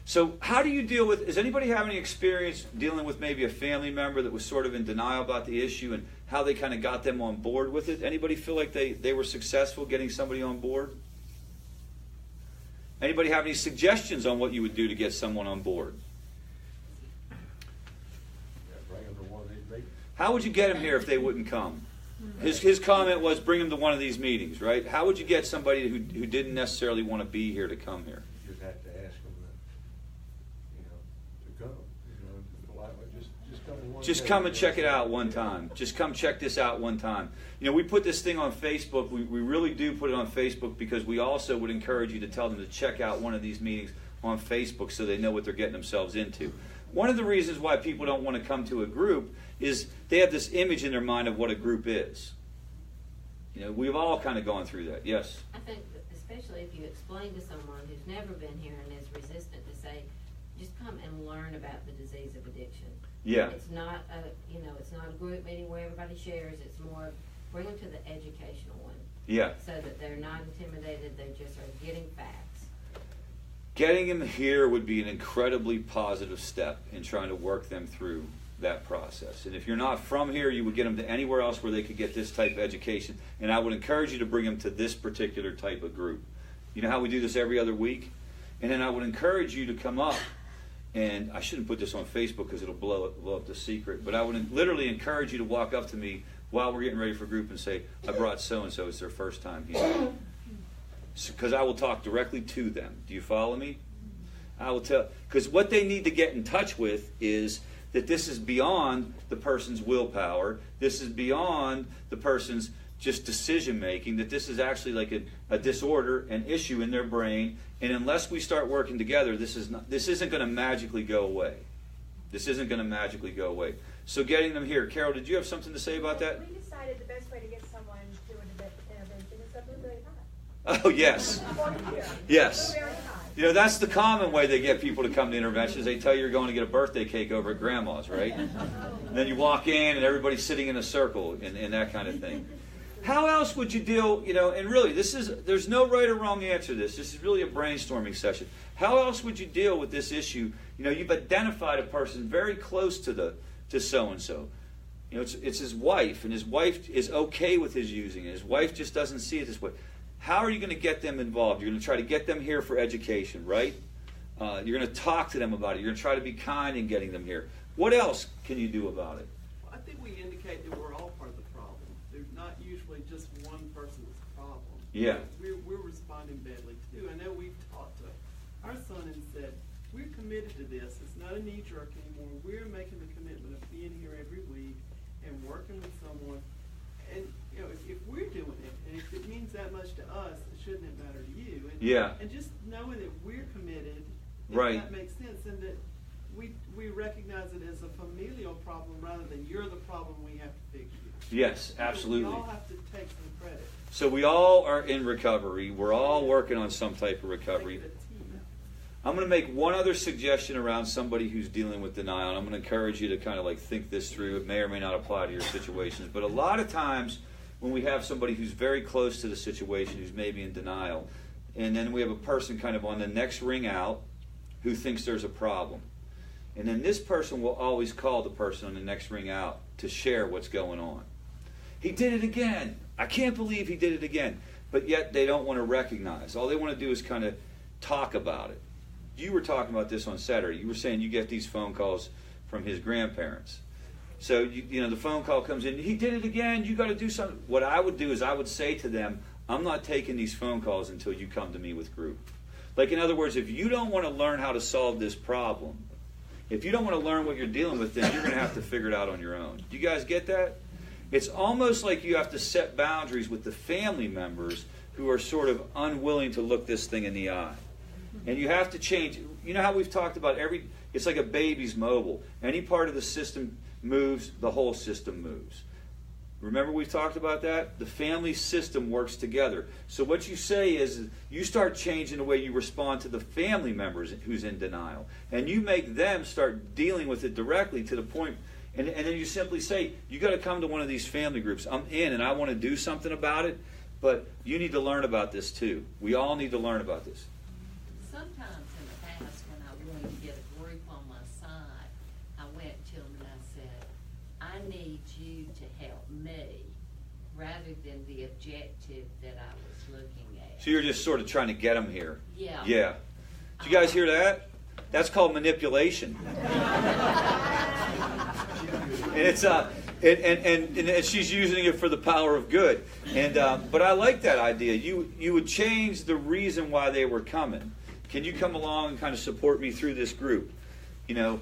So how do you deal with, does anybody have any experience dealing with maybe a family member that was sort of in denial about the issue and how they kind of got them on board with it? Anybody feel like they were successful getting somebody on board? Anybody have any suggestions on what you would do to get someone on board? How would you get them here if they wouldn't come? His comment was bring them to one of these meetings, right? How would you get somebody who didn't necessarily want to be here to come here? You'd have to ask them to come. Just come. Just come and check it out one time. Just come check this out one time. You know, we put this thing on Facebook. We really do put it on Facebook because we also would encourage you to tell them to check out one of these meetings on Facebook so they know what they're getting themselves into. One of the reasons why people don't want to come to a group is they have this image in their mind of what a group is. You know, we've all kind of gone through that. Yes? I think that especially if you explain to someone who's never been here and is resistant to say, just come and learn about the disease of addiction. Yeah. It's not it's not a group meeting where everybody shares. It's more bring them to the educational one. Yeah. So that they're not intimidated. They just are getting facts. Getting them here would be an incredibly positive step in trying to work them through that process. And if you're not from here, you would get them to anywhere else where they could get this type of education. And I would encourage you to bring them to this particular type of group. You know how we do this every other week? And then I would encourage you to come up, and I shouldn't put this on Facebook because it'll blow up the secret, but I would literally encourage you to walk up to me while we're getting ready for group and say, I brought so-and-so, it's their first time here. Because I will talk directly to them. Do you follow me? I will tell, because what they need to get in touch with is that this is beyond the person's willpower. This is beyond the person's just decision making, that this is actually like a disorder, an issue in their brain, and unless we start working together, this isn't going to magically go away. This isn't going to magically go away. So getting them here. Carol, did you have something to say about that? We decided the best way to get someone to an intervention is a blueberry pie. Oh, yes. Yes. You know, that's the common way they get people to come to interventions. They tell you you're going to get a birthday cake over at Grandma's, right? And then you walk in and everybody's sitting in a circle and that kind of thing. How else would you deal, you know, and really, there's no right or wrong answer to this. This is really a brainstorming session. How else would you deal with this issue? You know, you've identified a person very close to so-and-so. You know, it's his wife, and his wife is okay with his using it. His wife just doesn't see it this way. How are you going to get them involved? You're going to try to get them here for education, right? You're going to talk to them about it. You're going to try to be kind in getting them here. What else can you do about it? I think we indicate that we're all part of the problem. There's not usually just one person's problem. Yeah. We're responding badly too. I know we've talked to our son and said, we're committed to this. It's not a knee jerk anymore. We're making the commitment of being here every week and working with someone. And you know, if we're doing it, and if it means that much to us, shouldn't it matter to you? And, yeah. And just knowing that we're committed, if right. that makes sense, and that we recognize it as a familial problem rather than you're the problem, we have to fix you. Yes, absolutely. We all have to take some credit. So we all are in recovery. We're all working on some type of recovery. Make it a team effort. I'm going to make one other suggestion around somebody who's dealing with denial, and I'm going to encourage you to kind of like think this through. It may or may not apply to your situations, but a lot of times when we have somebody who's very close to the situation, who's maybe in denial, and then we have a person kind of on the next ring out who thinks there's a problem. And then this person will always call the person on the next ring out to share what's going on. He did it again. I can't believe he did it again. But yet they don't want to recognize. All they want to do is kind of talk about it. You were talking about this on Saturday. You were saying you get these phone calls from his grandparents. So, you know, the phone call comes in, he did it again, you got to do something. What I would do is I would say to them, I'm not taking these phone calls until you come to me with group. Like, in other words, if you don't want to learn how to solve this problem, if you don't want to learn what you're dealing with, then you're going to have to figure it out on your own. Do you guys get that? It's almost like you have to set boundaries with the family members who are sort of unwilling to look this thing in the eye. And you have to change. You know how we've talked about it's like a baby's mobile. Any part of the system moves, the whole system moves. Remember we've talked about that? The family system works together. So what you say is you start changing the way you respond to the family members who's in denial. And you make them start dealing with it directly to the point, and then you simply say, you got to come to one of these family groups. I'm in and I want to do something about it, but you need to learn about this too. We all need to learn about this. Sometimes in the past when I wanted to get a group on my side, I went to them and I said, I need you to help me rather than the objective that I was looking at. So you're just sort of trying to get them here. Yeah. Yeah. Did you guys hear that? That's called manipulation. And it's and she's using it for the power of good. And but I like that idea. You would change the reason why they were coming. Can you come along and kind of support me through this group? You know,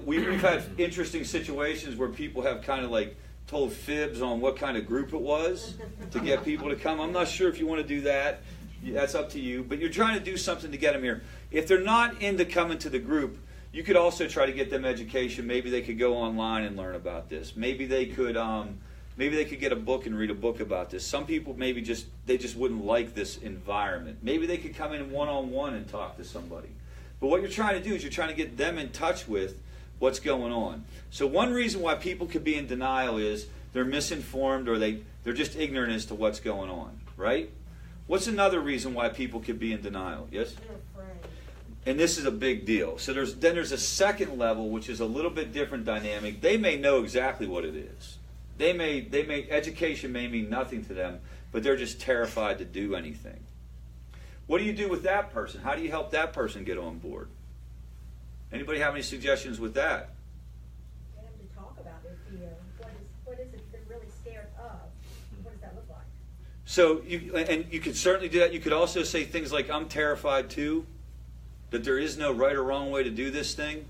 we've had interesting situations where people have kind of like told fibs on what kind of group it was to get people to come. I'm not sure if you want to do that. That's up to you. But you're trying to do something to get them here. If they're not into coming to the group, you could also try to get them education. Maybe they could go online and learn about this. Maybe they could get a book and read a book about this. Some people maybe just wouldn't like this environment. Maybe they could come in one-on-one and talk to somebody. But what you're trying to do is you're trying to get them in touch with what's going on. So one reason why people could be in denial is they're misinformed or they're just ignorant as to what's going on, right? What's another reason why people could be in denial? Yes? They're afraid. And this is a big deal. So there's a second level, which is a little bit different dynamic. They may know exactly what it is. Education may mean nothing to them, but they're just terrified to do anything. What do you do with that person? How do you help that person get on board? Anybody have any suggestions with that? Get them to talk about their fear. What is it they're really scared of? What does that look like? So you could certainly do that. You could also say things like, I'm terrified too, that there is no right or wrong way to do this thing.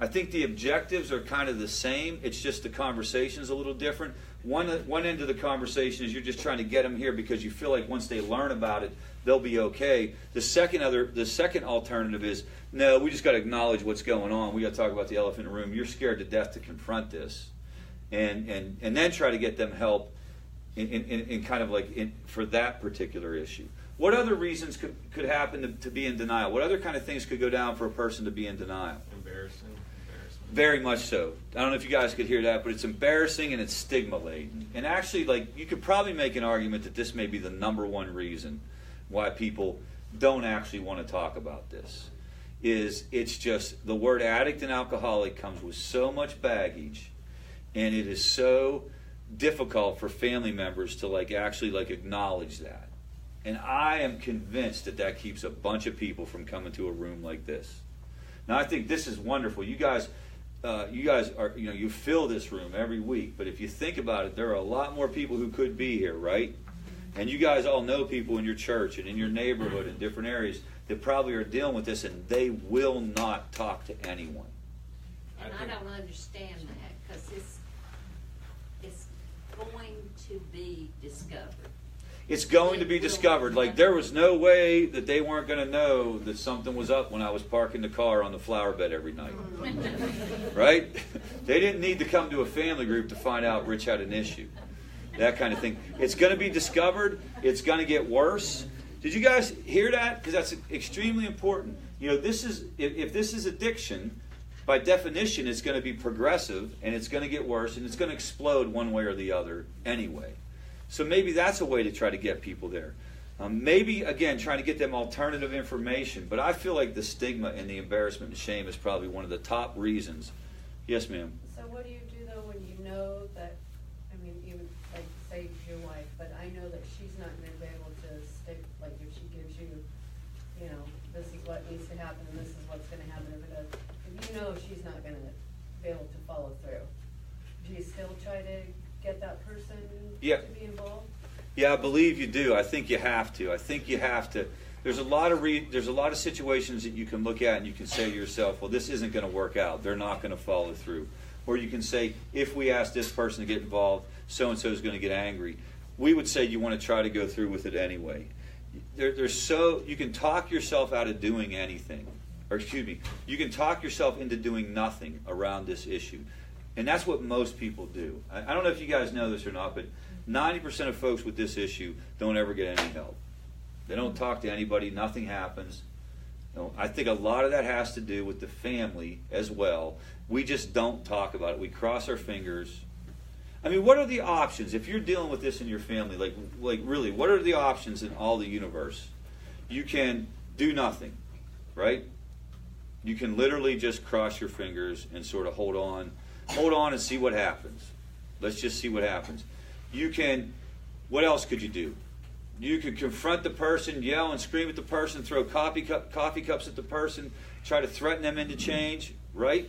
I think the objectives are kind of the same. It's just the conversation's a little different. One end of the conversation is you're just trying to get them here because you feel like once they learn about it, they'll be okay. The second alternative is, no, we just got to acknowledge what's going on. We got to talk about the elephant in the room. You're scared to death to confront this, and then try to get them help in kind of like for that particular issue. What other reasons could happen to be in denial? What other kind of things could go down for a person to be in denial? Embarrassing. Very much so. I don't know if you guys could hear that, but it's embarrassing and it's stigma-laden. And actually, like, you could probably make an argument that this may be the number one reason why people don't actually want to talk about this. It's just the word addict and alcoholic comes with so much baggage, and it is so difficult for family members to actually acknowledge that. And I am convinced that keeps a bunch of people from coming to a room like this. Now, I think this is wonderful. You guys are, you fill this room every week. But if you think about it, there are a lot more people who could be here, right? And you guys all know people in your church and in your neighborhood and different areas that probably are dealing with this, and they will not talk to anyone. And I don't understand that because it's going to be discovered. it's going to be discovered. Like, there was no way that they weren't going to know that something was up when I was parking the car on the flower bed every night. Right? They didn't need to come to a family group to find out Rich had an issue. That kind of thing. It's going to be discovered. It's going to get worse. Did you guys hear that? Because that's extremely important. You know, this is, if this is addiction, by definition, it's going to be progressive, and it's going to get worse, and it's going to explode one way or the other anyway. So maybe that's a way to try to get people there. Maybe, again, trying to get them alternative information. But I feel like the stigma and the embarrassment and shame is probably one of the top reasons. Yes, ma'am? So what do you do, though, when you know that, I mean, even, like, say your wife, but I know that she's not going to be able to stick, like, if she gives you, you know, this is what needs to happen, and this is what's going to happen, if you know she's not going to be able to follow through, do you still try to get that person to be involved? Yeah, I believe you do. I think you have to. I think you have to. There's a lot of situations that you can look at and you can say to yourself, well, this isn't going to work out. They're not going to follow through. Or you can say, if we ask this person to get involved, so-and-so is going to get angry. We would say you want to try to go through with it anyway. You can talk yourself out of doing anything. Or excuse me, you can talk yourself into doing nothing around this issue. And that's what most people do. I don't know if you guys know this or not, but 90% of folks with this issue don't ever get any help. They don't talk to anybody. Nothing happens. I think a lot of that has to do with the family as well. We just don't talk about it. We cross our fingers. I mean, what are the options? If you're dealing with this in your family, like really, what are the options in all the universe? You can do nothing, right? You can literally just cross your fingers and sort of hold on and see what happens. Let's just see what happens. You can, what else could you do? You could confront the person, yell and scream at the person, throw coffee cups at the person, try to threaten them into change, right?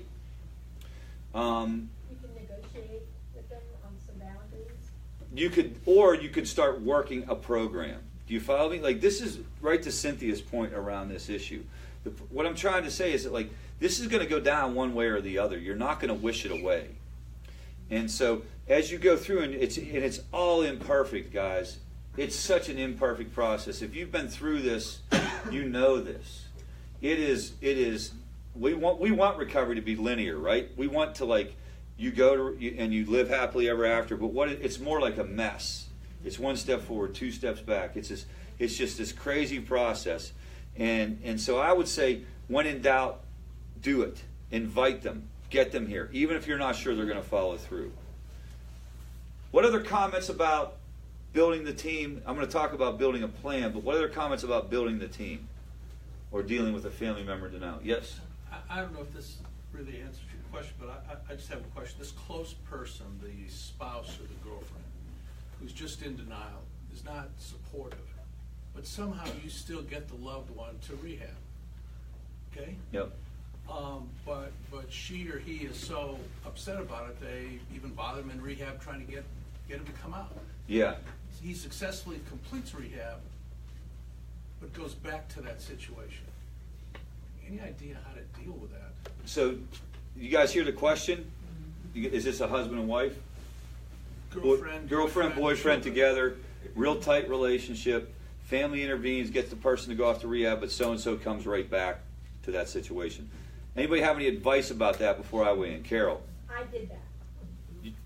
You can negotiate with them on some boundaries. You could start working a program. Do you follow me? Like, this is right to Cynthia's point around this issue. What I'm trying to say is that, like, this is going to go down one way or the other. You're not going to wish it away. And so as you go through, and it's all imperfect, guys. It's such an imperfect process. If you've been through this, you know this. It is. We want recovery to be linear, right? We want to, like, you go to and you live happily ever after. But it's more like a mess. It's one step forward, two steps back. It's just this crazy process. And so I would say, when in doubt, do it. Invite them. Get them here, even if you're not sure they're going to follow through. What other comments about building the team? I'm going to talk about building a plan, but what other comments about building the team or dealing with a family member to know? Yes? I don't know if this really answers your question, but I just have a question. This close person, the spouse or the girlfriend, who's just in denial, is not supportive, but somehow you still get the loved one to rehab. Okay? Yep. But she or he is so upset about it, they even bother him in rehab trying to get him to come out. Yeah. He successfully completes rehab, but goes back to that situation. Any idea how to deal with that? So, you guys hear the question? Is this a husband and wife? Girlfriend, boyfriend together, real tight relationship. Family intervenes, gets the person to go off to rehab, but so-and-so comes right back to that situation. Anybody have any advice about that before I weigh in? Carol? I did that.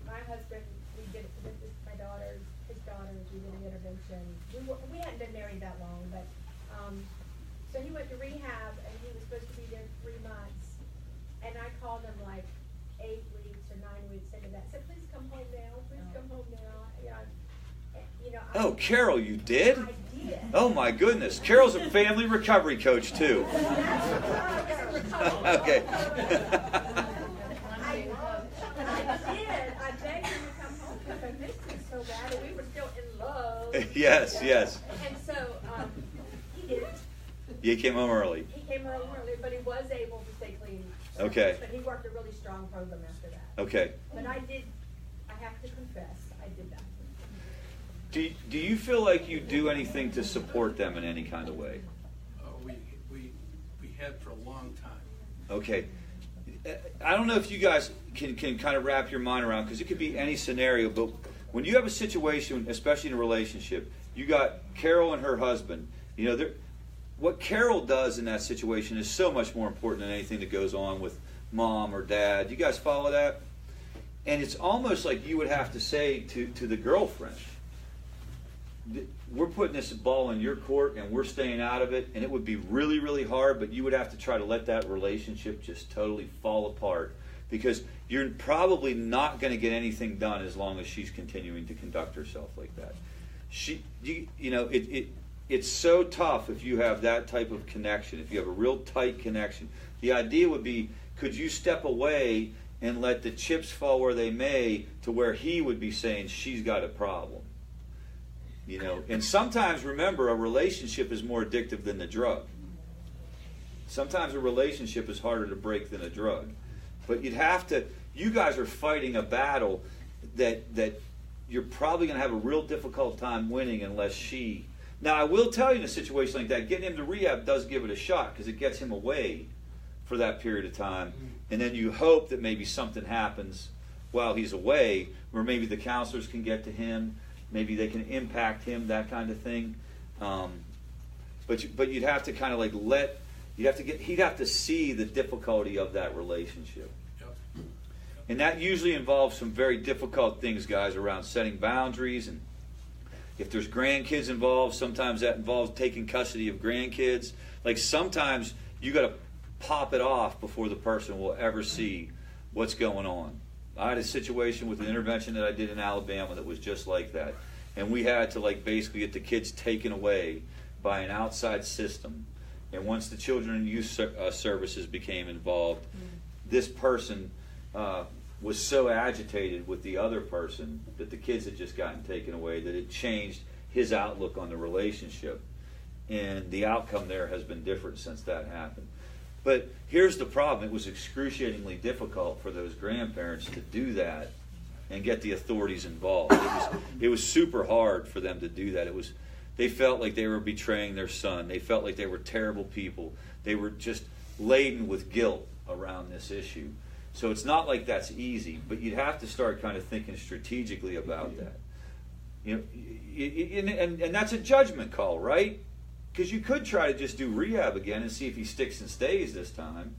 My husband, we did it with my daughters, his daughters, we did an intervention. We hadn't been married that long, but, so he went to rehab and he was supposed to be there 3 months. And I called him like 8 weeks or 9 weeks into that. I said, please come home now, please come home now. Oh, Carol, you did? I did. Oh my goodness. Carol's a family recovery coach too. Okay. I did. I begged him to come home because I missed him so bad, and we were still in love. Yes, yes. And so he didn't. You came home early. He came home early, but he was able to stay clean. Okay. But he worked a really strong program after that. Okay. But I have to confess, I did that. Do you feel like you do anything to support them in any kind of way? We had for a long time. Okay. I don't know if you guys can kind of wrap your mind around, because it could be any scenario, but when you have a situation, especially in a relationship, you got Carol and her husband. You know, what Carol does in that situation is so much more important than anything that goes on with mom or dad. You guys follow that? And it's almost like you would have to say to the girlfriend, we're putting this ball in your court and we're staying out of it, and it would be really, really hard, but you would have to try to let that relationship just totally fall apart, because you're probably not going to get anything done as long as she's continuing to conduct herself like that. It's so tough if you have that type of connection, if you have a real tight connection. The idea would be, could you step away and let the chips fall where they may, to where he would be saying she's got a problem? You know, and sometimes, remember, a relationship is more addictive than the drug. Sometimes a relationship is harder to break than a drug. But you guys are fighting a battle that you're probably going to have a real difficult time winning unless she... Now, I will tell you, in a situation like that, getting him to rehab does give it a shot, because it gets him away for that period of time. And then you hope that maybe something happens while he's away, where maybe the counselors can get to him, maybe they can impact him, that kind of thing. But you'd have to kind of like he'd have to see the difficulty of that relationship. Yep. And that usually involves some very difficult things, guys, around setting boundaries. And if there's grandkids involved, sometimes that involves taking custody of grandkids. Like, sometimes you got to pop it off before the person will ever see what's going on. I had a situation with an intervention that I did in Alabama that was just like that. And we had to basically get the kids taken away by an outside system. And once the Children and Youth Services became involved, this person was so agitated with the other person that the kids had just gotten taken away that it changed his outlook on the relationship. And the outcome there has been different since that happened. But here's the problem. It was excruciatingly difficult for those grandparents to do that and get the authorities involved. It was super hard for them to do that. They felt like they were betraying their son. They felt like they were terrible people. They were just laden with guilt around this issue. So it's not like that's easy, but you'd have to start kind of thinking strategically about that. You know, and that's a judgment call, right? Because you could try to just do rehab again and see if he sticks and stays this time.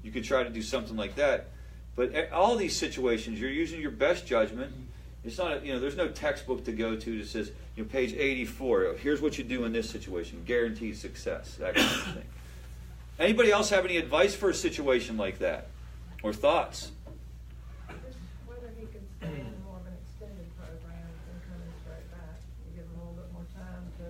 You could try to do something like that. But all these situations, you're using your best judgment. It's not, there's no textbook to go to that says, page 84, here's what you do in this situation, guaranteed success, that kind of thing. Anybody else have any advice for a situation like that? Or thoughts? Just whether he could stay in more of an extended program than coming straight back. You give him a little bit more time to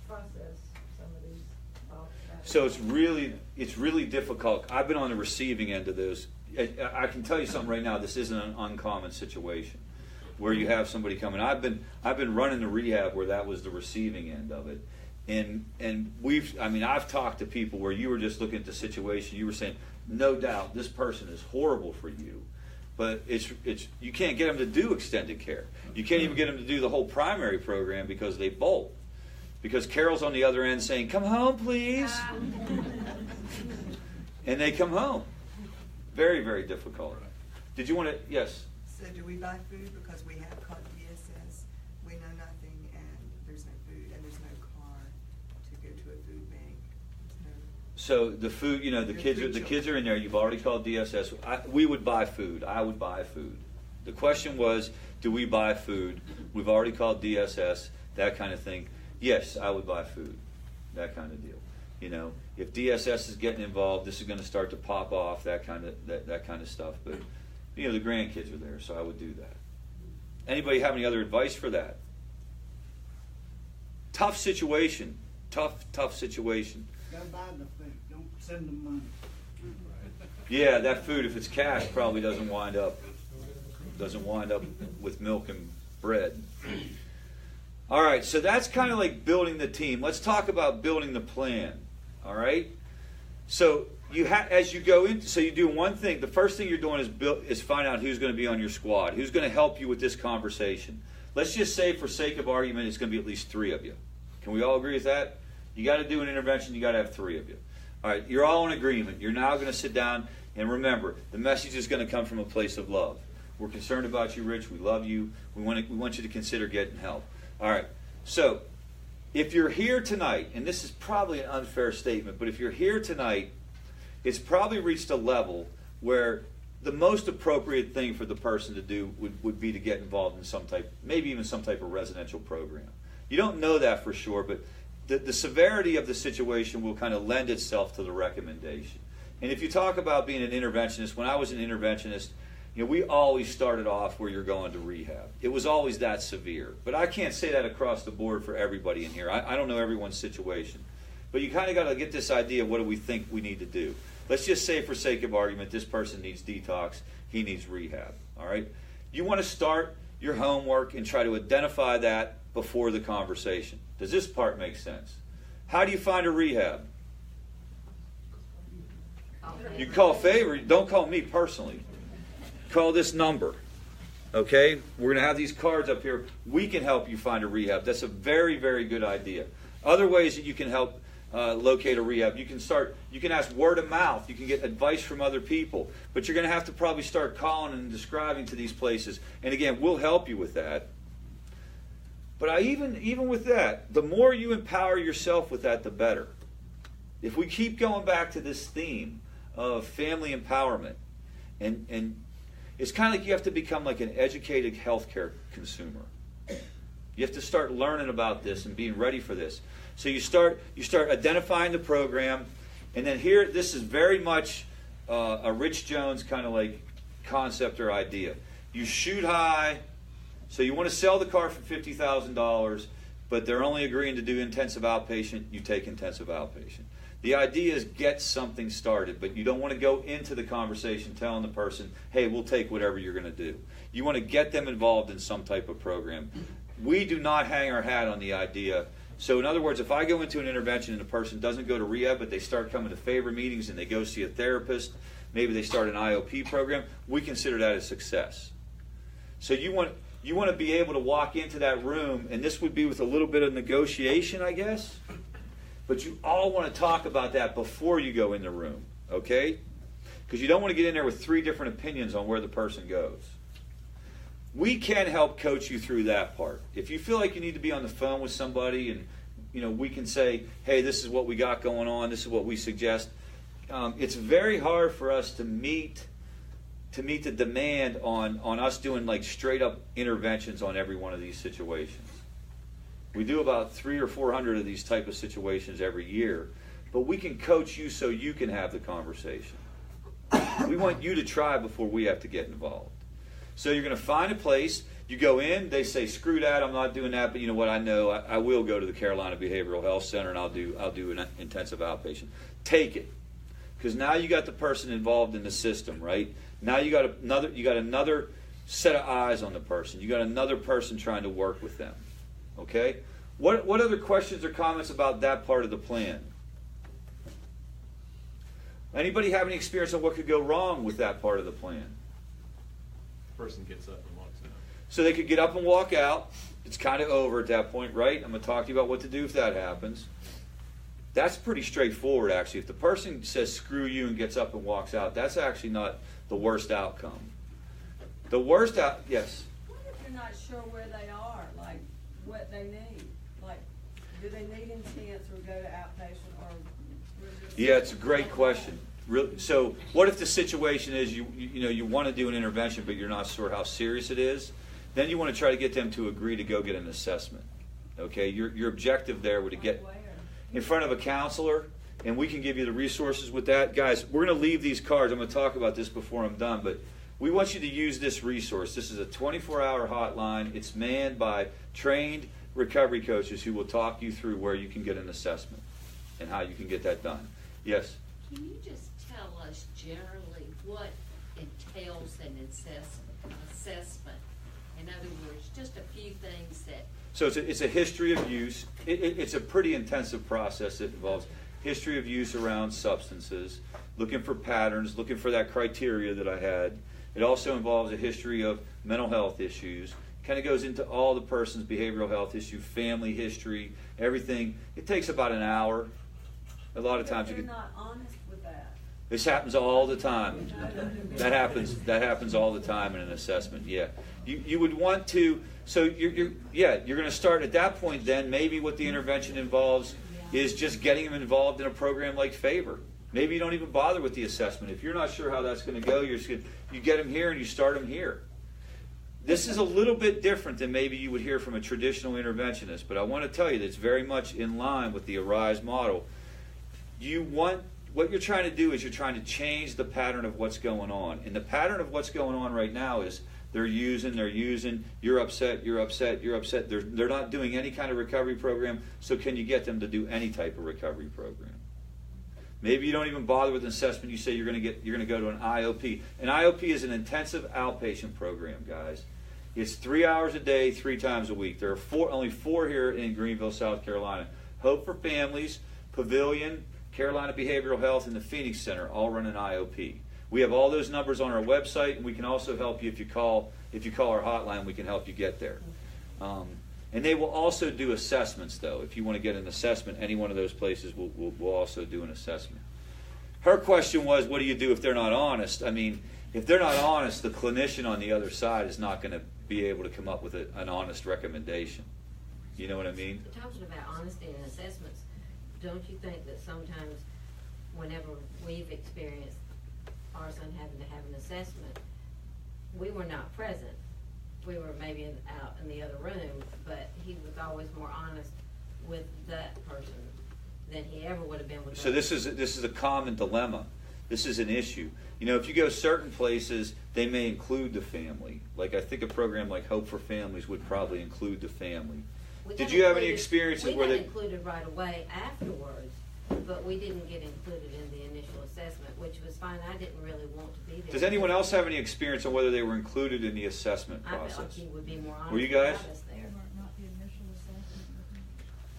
process some of these thoughts. So it's really difficult. I've been on the receiving end of those. I can tell you something right now. This isn't an uncommon situation where you have somebody coming. I've been running the rehab where that was the receiving end of it, and I've talked to people where you were just looking at the situation. You were saying, no doubt, this person is horrible for you, but it's you can't get them to do extended care. You can't even get them to do the whole primary program because they bolt. Because Carol's on the other end saying, "Come home, please," and they come home. Very, very difficult. Did you want to? Yes. So do we buy food because we have called DSS? We know nothing, and there's no food, and there's no car to go to a food bank. So the food, the kids are in there. You've already called DSS. We would buy food. I would buy food. The question was, do we buy food? We've already called DSS. That kind of thing. Yes, I would buy food. That kind of deal. If DSS is getting involved, this is going to start to pop off. That kind of stuff. But the grandkids are there, so I would do that. Anybody have any other advice for that? Tough situation. Tough situation. Gotta buy the food. Don't send them money. Yeah, that food, if it's cash, probably doesn't wind up with milk and bread. All right, so that's kind of like building the team. Let's talk about building the plan. All right. So as you go in, so you do one thing. The first thing you're doing is find out who's going to be on your squad, who's going to help you with this conversation. Let's just say, for sake of argument, it's going to be at least 3 of you. Can we all agree with that? You got to do an intervention. You got to have 3 of you. All right. You're all in agreement. You're now going to sit down and remember, the message is going to come from a place of love. We're concerned about you, Rich. We love you. We want you to consider getting help. All right. So if you're here tonight, and this is probably an unfair statement, but if you're here tonight, it's probably reached a level where the most appropriate thing for the person to do would be to get involved in some type, maybe even some type of residential program. You don't know that for sure, but the severity of the situation will kind of lend itself to the recommendation. And if you talk about being an interventionist, when I was an interventionist, we always started off where you're going to rehab. It was always that severe. But I can't say that across the board for everybody in here. I don't know everyone's situation. But you kind of got to get this idea of what do we think we need to do. Let's just say, for sake of argument, this person needs detox, he needs rehab. All right? You want to start your homework and try to identify that before the conversation. Does this part make sense? How do you find a rehab? You call Favor. Don't call me personally. Call this number. Okay? We're going to have these cards up here. We can help you find a rehab. That's a very, very good idea. Other ways that you can help locate a rehab. You can ask word of mouth. You can get advice from other people. But you're going to have to probably start calling and describing to these places. And again, we'll help you with that. But even with that, the more you empower yourself with that, the better. If we keep going back to this theme of family empowerment, and it's kind of like you have to become like an educated healthcare consumer. You have to start learning about this and being ready for this. So you start identifying the program, and then here, this is very much a Rich Jones kind of like concept or idea. You shoot high, so you want to sell the car for $50,000, but they're only agreeing to do intensive outpatient. You take intensive outpatient. The idea is get something started, but you don't want to go into the conversation telling the person, hey, we'll take whatever you're going to do. You want to get them involved in some type of program. We do not hang our hat on the idea. So in other words, if I go into an intervention and a person doesn't go to rehab, but they start coming to Favor meetings and they go see a therapist, maybe they start an IOP program, we consider that a success. So you want to be able to walk into that room, and this would be with a little bit of negotiation, I guess. But you all want to talk about that before you go in the room, okay? Because you don't want to get in there with 3 different opinions on where the person goes. We can help coach you through that part. If you feel like you need to be on the phone with somebody and we can say, hey, this is what we got going on, this is what we suggest. It's very hard for us to meet the demand on us doing like straight up interventions on every one of these situations. We do about 300 or 400 of these type of situations every year, but we can coach you so you can have the conversation. We want you to try before we have to get involved. So you're going to find a place, you go in, they say, screw that, I'm not doing that, but you know what, I know, I will go to the Carolina Behavioral Health Center and I'll do an intensive outpatient. Take it. Because now you got the person involved in the system, right? Now you got another set of eyes on the person. You got another person trying to work with them. Okay? What other questions or comments about that part of the plan? Anybody have any experience on what could go wrong with that part of the plan? Person gets up and walks out. So they could get up and walk out. It's kind of over at that point, right? I'm going to talk to you about what to do if that happens. That's pretty straightforward, actually. If the person says screw you and gets up and walks out, that's actually not the worst outcome. The worst yes? What if you're not sure where they are, like what they need? Like, do they need intense or go to outpatient or? Yeah, it's a great question. So what if the situation is you want to do an intervention, but you're not sure how serious it is? Then you want to try to get them to agree to go get an assessment. Okay, your objective there would get in front of a counselor, and we can give you the resources with that. Guys, we're going to leave these cards. I'm going to talk about this before I'm done, but we want you to use this resource. This is a 24-hour hotline. It's manned by trained recovery coaches who will talk you through where you can get an assessment and how you can get that done. Yes? Can you just tell us generally what entails an assessment? In other words, just a few things that... So it's a history of use. It's a pretty intensive process. It involves history of use around substances, looking for patterns, looking for that criteria that I had. It also involves a history of mental health issues. Kind of goes into all the person's behavioral health issue, family history, everything. It takes about an hour. A lot of times you're not honest with that. This happens all the time. That happens all the time in an assessment, yeah. You would want to, so you're going to start at that point then. Maybe what the intervention involves is just getting them involved in a program like Favor. Maybe you don't even bother with the assessment. If you're not sure how that's going to go, you get them here and you start them here. This is a little bit different than maybe you would hear from a traditional interventionist, but I want to tell you that it's very much in line with the Arise model. What you're trying to do is you're trying to change the pattern of what's going on. And the pattern of what's going on right now is they're using, you're upset. They're not doing any kind of recovery program, so can you get them to do any type of recovery program? Maybe you don't even bother with an assessment. You say you're going to go to an IOP. An IOP is an intensive outpatient program, guys. It's 3 hours a day, 3 times a week. There are only 4 here in Greenville, South Carolina. Hope for Families, Pavilion, Carolina Behavioral Health, and the Phoenix Center all run an IOP. We have all those numbers on our website, and we can also help you if you call our hotline. We can help you get there. And they will also do assessments, though. If you want to get an assessment, any one of those places will also do an assessment. Her question was, what do you do if they're not honest? I mean, if they're not honest, the clinician on the other side is not going to be able to come up with an honest recommendation. You know what I mean? Talking about honesty and assessments, don't you think that sometimes whenever we've experienced our son having to have an assessment, we were not present. We were maybe out in the other room, but he was always more honest with that person than he ever would have been with. So this is a common dilemma. This is an issue. You know, if you go certain places, they may include the family. Like I think a program like Hope for Families would probably include the family. Did you have any experiences where they included right away afterwards, but we didn't get included in the initial assessment, which was fine. I didn't really want to be there. Does anyone else have any experience on whether they were included in the assessment process? I felt like he would be more honest. Were you guys?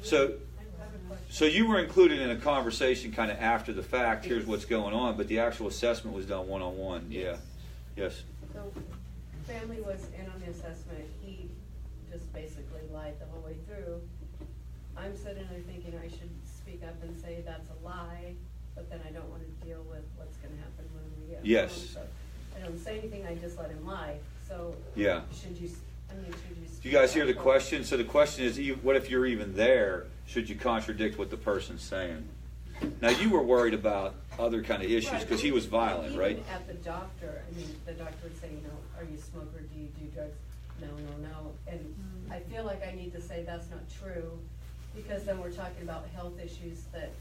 There. So you were included in a conversation kind of after the fact. Here's what's going on, but the actual assessment was done one-on-one. Yeah. Yes. So family was in on the assessment. He just basically lied the whole way through. I'm sitting there thinking I should speak up and say that's a lie, but then I don't want to deal with what's going to happen when we get home. So I don't say anything. I just let him lie. So yeah. Should you? Do you guys hear the question? So the question is, what if you're even there? Should you contradict what the person's saying? Now you were worried about other kind of issues because he was violent, even right? At the doctor, I mean, the doctor would say, are you a smoker? Do you do drugs? No. And I feel like I need to say that's not true, because then we're talking about health issues that,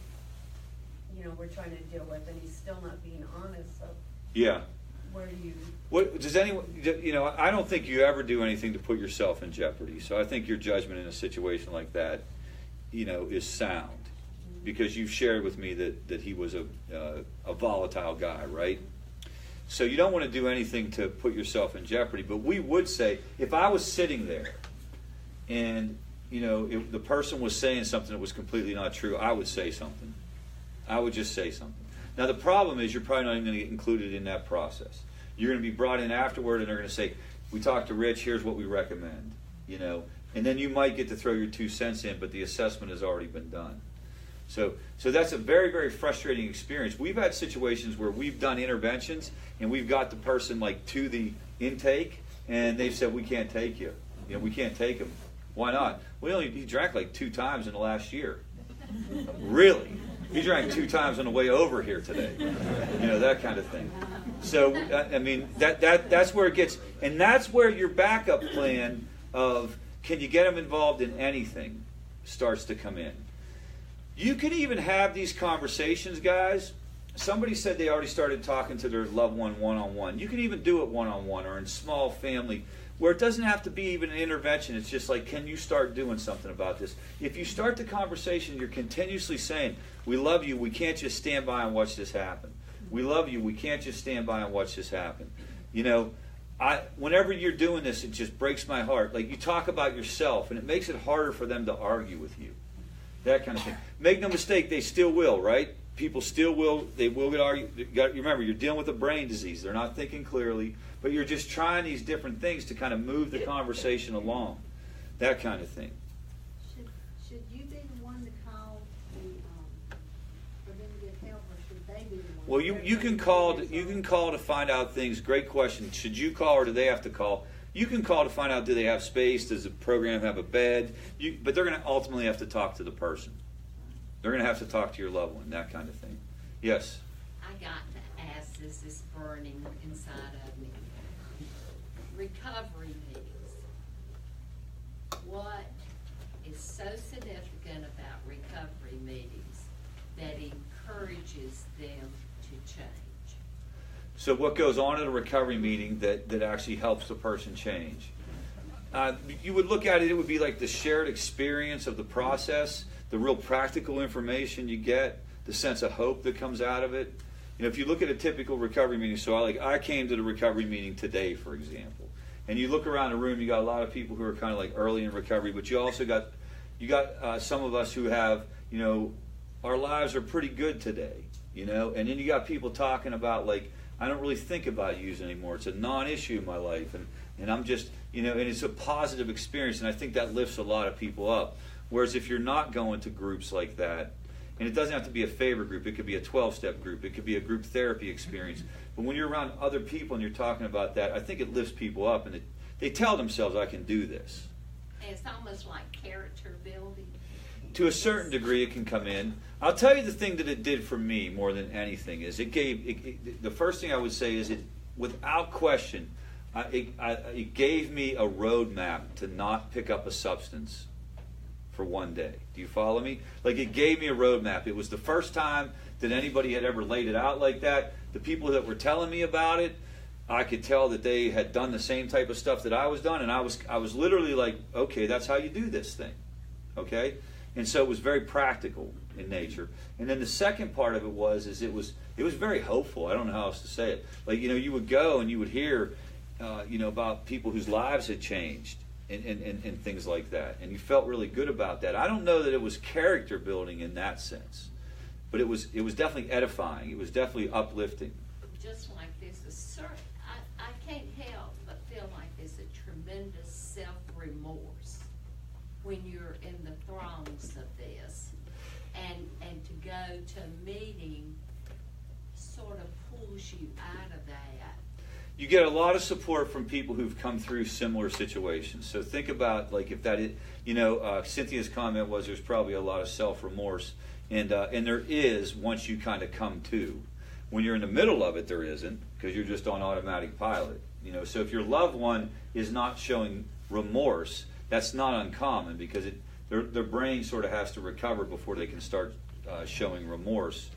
we're trying to deal with, and he's still not being honest. So yeah. Where do you? What does anyone? I don't think you ever do anything to put yourself in jeopardy. So I think your judgment in a situation like that, is sound, because you've shared with me that he was a volatile guy, right? So you don't want to do anything to put yourself in jeopardy. But we would say, if I was sitting there, and if the person was saying something that was completely not true, I would say something. I would just say something. Now the problem is you're probably not even going to get included in that process. You're going to be brought in afterward, and they're going to say, "We talked to Rich. Here's what we recommend." And then you might get to throw your 2 cents in, but the assessment has already been done. So that's a very, very frustrating experience. We've had situations where we've done interventions, and we've got the person to the intake, and they've said, "We can't take you. We can't take him." Why not? He drank 2 times in the last year. Really? He drank 2 times on the way over here today. That kind of thing. So, I mean, that's where it gets, and that's where your backup plan of can you get them involved in anything starts to come in. You can even have these conversations, guys. Somebody said they already started talking to their loved one one-on-one. You can even do it one-on-one or in small family, where it doesn't have to be even an intervention. It's just can you start doing something about this? If you start the conversation, you're continuously saying, "We love you. We can't just stand by and watch this happen. We love you. We can't just stand by and watch this happen." Whenever you're doing this, it just breaks my heart. You talk about yourself, and it makes it harder for them to argue with you. That kind of thing. Make no mistake, they still will, right? People still will. They will get argued. Remember, you're dealing with a brain disease. They're not thinking clearly, but you're just trying these different things to kind of move the conversation along. That kind of thing. Should you be the one to call for them to get help, or should they be the one? Well, you can call to find out things. Great question. Should you call, or do they have to call? You can call to find out, do they have space? Does the program have a bed? But they're going to ultimately have to talk to the person. They're going to have to talk to your loved one, that kind of thing. Yes? I got to ask this is burning inside of me. Recovery meetings. What is so significant about recovery meetings that encourages them to change? So what goes on at a recovery meeting that actually helps the person change? You would look at it, it would be like the shared experience of the process, the real practical information you get, the sense of hope that comes out of it. You know, if you look at a typical recovery meeting, so I came to the recovery meeting today, for example, and you look around the room, you got a lot of people who are kind of like early in recovery, but you also got some of us who have, you know, our lives are pretty good today, you know, and then you got people talking about like, I don't really think about using anymore. It's a non-issue in my life, and I'm just, you know, and it's a positive experience, and I think that lifts a lot of people up. Whereas if you're not going to groups like that, and it doesn't have to be a favorite group, it could be a 12-step group, it could be a group therapy experience, but when you're around other people and you're talking about that, I think it lifts people up, and they tell themselves, I can do this. It's almost like character building. To a certain degree, it can come in. I'll tell you the thing that it did for me more than anything is the first thing I would say is without question, it gave me a roadmap to not pick up a substance for one day. Do you follow me? Like, it gave me a roadmap. It was the first time that anybody had ever laid it out like that. The people that were telling me about it, I could tell that they had done the same type of stuff that I was done, and I was literally like, okay, that's how you do this thing. Okay? And so it was very practical in nature. And then the second part of it was very hopeful. I don't know how else to say it. Like, you know, you would go and you would hear, you know, about people whose lives had changed and things like that. And you felt really good about that. I don't know that it was character building in that sense, but it was definitely edifying. It was definitely uplifting. Just like this, I can't help but feel like there's a tremendous self-remorse when you're in the throngs of this, and to go to a meeting sort of pulls you out of that. You get a lot of support from people who've come through similar situations. So think about, like, if that is, you know, Cynthia's comment was there's probably a lot of self-remorse, and there is once you kind of come to. When you're in the middle of it, there isn't, because you're just on automatic pilot. You know, so if your loved one is not showing remorse, that's not uncommon, because their brain sort of has to recover before they can start showing remorse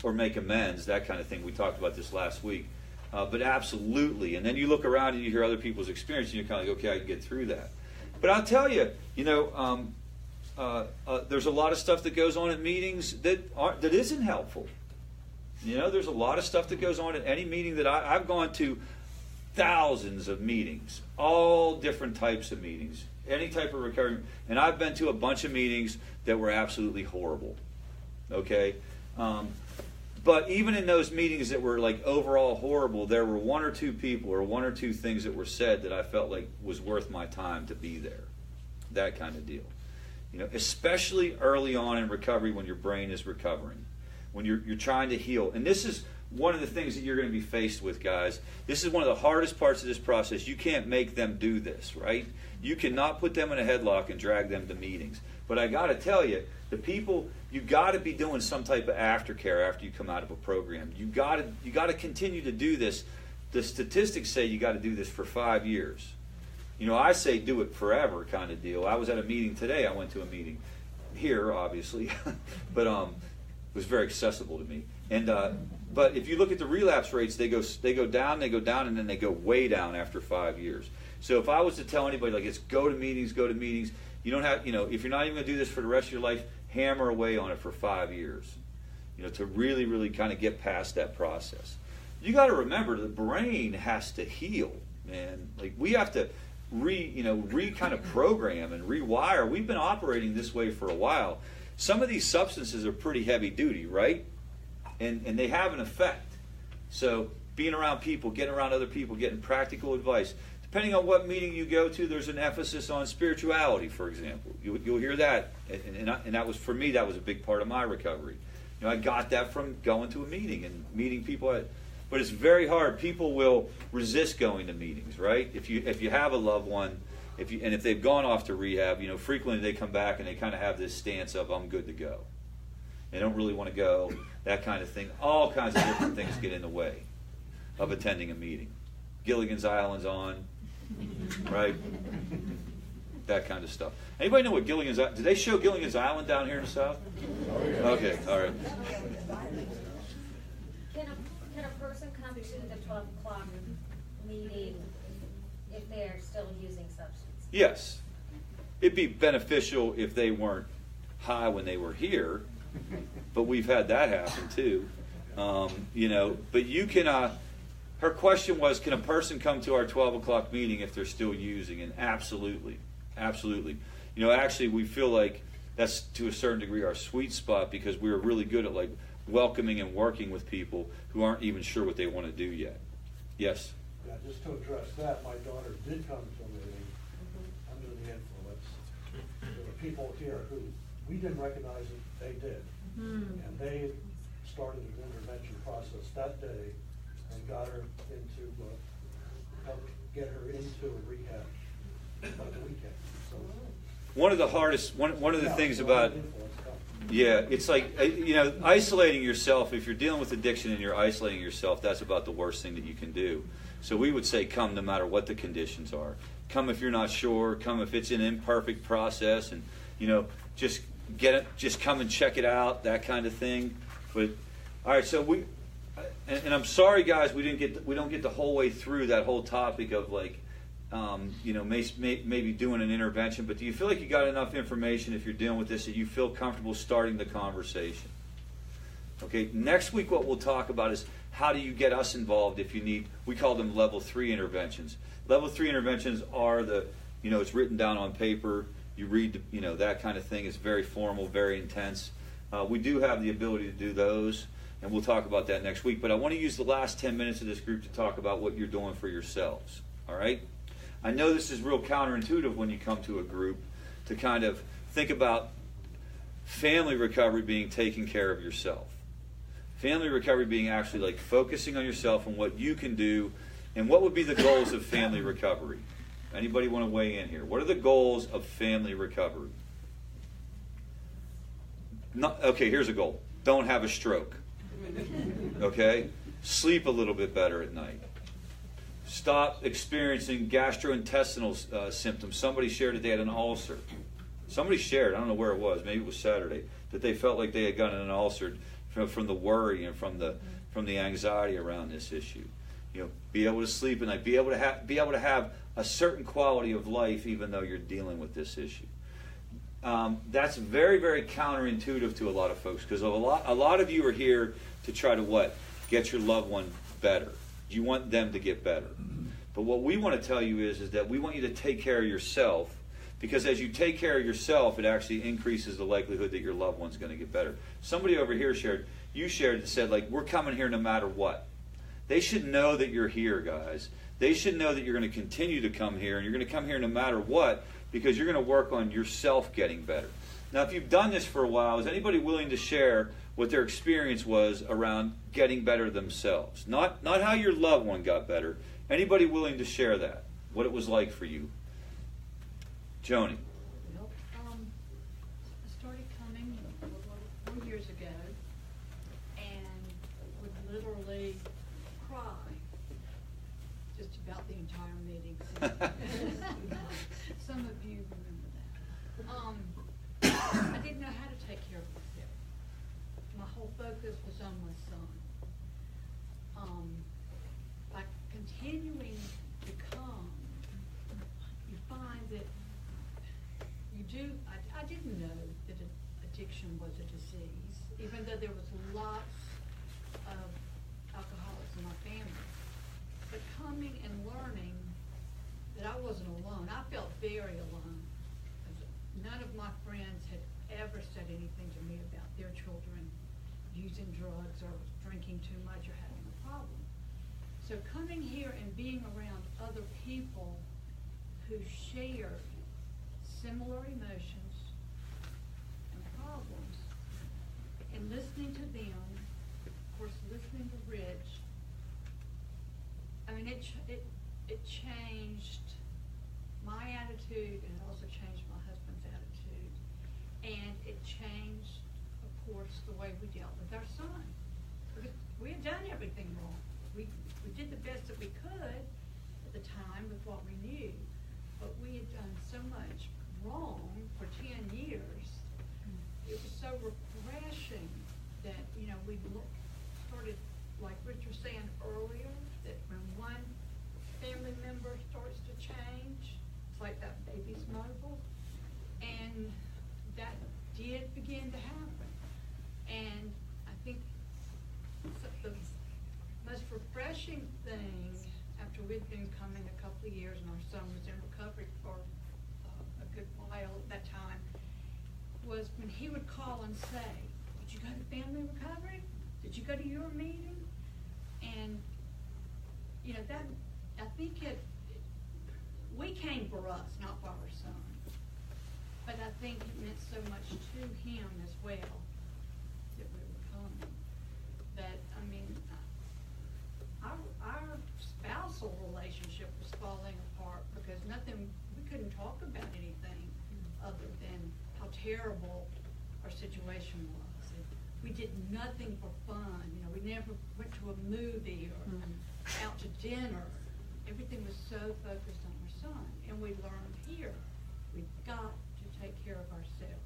or make amends, that kind of thing. We talked about this last week. But absolutely. And then you look around and you hear other people's experience, and you're kind of like, okay, I can get through that. But I'll tell you, you know, there's a lot of stuff that goes on at meetings that isn't helpful. You know, there's a lot of stuff that goes on at any meeting that I've gone to. Thousands of meetings, all different types of meetings, any type of recovery. And I've been to a bunch of meetings that were absolutely horrible. Okay? But even in those meetings that were like overall horrible, there were one or two people or one or two things that were said that I felt like was worth my time to be there. That kind of deal. You know, especially early on in recovery when your brain is recovering, when you're trying to heal. And this is one of the things that you're going to be faced with, guys. This is one of the hardest parts of this process. You can't make them do this, right? You cannot put them in a headlock and drag them to meetings. But I got to tell you, the people, you got to be doing some type of aftercare after you come out of a program. You got to continue to do this. The statistics say you got to do this for 5 years. You know, I say do it forever kind of deal. I was at a meeting today. I went to a meeting here, obviously, but it was very accessible to me. And but if you look at the relapse rates, they go down, and then they go way down after 5 years. So if I was to tell anybody, like, it's go to meetings. You don't have, you know, if you're not even going to do this for the rest of your life, hammer away on it for 5 years, you know, to really, really kind of get past that process. You got to remember, the brain has to heal, man. Like, we have to kind of program and rewire. We've been operating this way for a while. Some of these substances are pretty heavy duty, right? And they have an effect. So being around people, getting around other people, getting practical advice. Depending on what meeting you go to, there's an emphasis on spirituality, for example. You'll hear that. And that was, for me, that was a big part of my recovery. You know, I got that from going to a meeting and meeting people but it's very hard. People will resist going to meetings, right? If you have a loved one, if they've gone off to rehab, frequently they come back and they kind of have this stance of, I'm good to go. They don't really want to go, that kind of thing. All kinds of different things get in the way of attending a meeting. Gilligan's Island's on, right? That kind of stuff. Anybody know what Gilligan's Island? Did they show Gilligan's Island down here in the South? Okay, all right. Can a person come to the 12 o'clock meeting if they're still using substances? Yes. It'd be beneficial if they weren't high when they were here, but we've had that happen too. But you can, her question was, can a person come to our 12 o'clock meeting if they're still using? And absolutely. Absolutely. Actually, we feel like that's to a certain degree our sweet spot, because we're really good at welcoming and working with people who aren't even sure what they want to do yet. Yes? Yeah, just to address that, my daughter did come to a meeting under the influence. There were people here who we didn't recognize it, they did. And they started an intervention process that day and got her into, helped get her into rehab by the weekend. So, one of the hardest, one of the things about, it's like, isolating yourself. If you're dealing with addiction and you're isolating yourself, that's about the worst thing that you can do. So we would say come no matter what the conditions are. Come if you're not sure. Come if it's an imperfect process, and just get it. Just come and check it out. That kind of thing. But all right, so and I'm sorry, guys, we don't get the whole way through that whole topic of maybe doing an intervention. But do you feel like you got enough information, if you're dealing with this, that you feel comfortable starting the conversation? Okay, next week what we'll talk about is how do you get us involved if you need, we call them level 3 interventions. Level 3 interventions are it's written down on paper, you read, that kind of thing. It's very formal, very intense. We do have the ability to do those, and we'll talk about that next week. But I want to use the last 10 minutes of this group to talk about what you're doing for yourselves, all right? I know this is real counterintuitive when you come to a group to kind of think about family recovery being taking care of yourself. Family recovery being actually focusing on yourself and what you can do, and what would be the goals of family recovery. Anybody want to weigh in here? What are the goals of family recovery? Okay, here's a goal. Don't have a stroke. Okay? Sleep a little bit better at night. Stop experiencing gastrointestinal symptoms. Somebody shared that they had an ulcer. Somebody shared, I don't know where it was, maybe it was Saturday, that they felt like they had gotten an ulcer from the worry and from the anxiety around this issue. Be able to sleep at night, be able to have a certain quality of life even though you're dealing with this issue. That's very, very counterintuitive to a lot of folks, because a lot of you are here to try to what? Get your loved one better. You want them to get better. But what we want to tell you is that we want you to take care of yourself, because as you take care of yourself, it actually increases the likelihood that your loved one's going to get better. Somebody over here shared and said, we're coming here no matter what. They should know that you're here, guys. They should know that you're going to continue to come here, and you're going to come here no matter what, because you're going to work on yourself getting better. Now, if you've done this for a while, is anybody willing to share what their experience was around getting better themselves? Not how your loved one got better. Anybody willing to share that? What it was like for you? Joni. Well, I started coming 4 years ago and would literally cry just about the entire meeting. Some of you remember that. I didn't know how to take care of myself. My whole focus was on my son. By continuing to come, you find that you do. I didn't know that addiction was a disease, even though there was lots of alcoholics in my family. But coming and learning that I wasn't alone, I felt very alone. None of my friends had ever said anything to me about their children using drugs or drinking too much or having a problem. So coming here and being around other people who shared similar emotions and problems, and listening to them, of course listening to Rich, it changed my attitude, and it also changed my husband's attitude. And it changed, of course, the way we dealt with our son. Because we had done everything wrong. We did the best that we could at the time with what we knew. But we had done so much wrong for 10 years. It was so refreshing that, we started, like Rich was saying earlier, that when one family member starts to change, it's like that baby's mobile. And that did begin to happen. And I think the most refreshing thing, after we'd been coming a couple of years and our son was in recovery for a good while at that time, was when he would call and say, "Did you go to family recovery? Did you go to your meeting?" And, that, I think we came for us, not for our son. But I think it meant so much to him as well that we were coming. That, our spousal relationship was falling apart because we couldn't talk about anything other than how terrible our situation was. And we did nothing for fun. We never went to a movie or out to dinner. Everything was so focused on our son. And we learned here, we've got to take care of ourselves.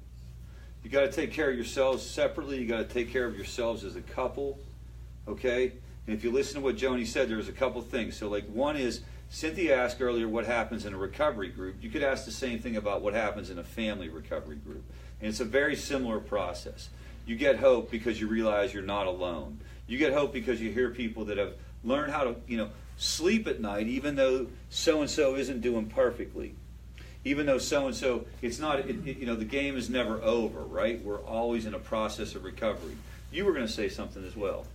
You got to take care of yourselves separately. You got to take care of yourselves as a couple, okay? And if you listen to what Joni said, there's a couple things. So, one is, Cynthia asked earlier what happens in a recovery group. You could ask the same thing about what happens in a family recovery group. And it's a very similar process. You get hope because you realize you're not alone. You get hope because you hear people that have learned how to, sleep at night, even though so-and-so isn't doing perfectly. Even though so-and-so, it's not, the game is never over, right? We're always in a process of recovery. You were going to say something as well.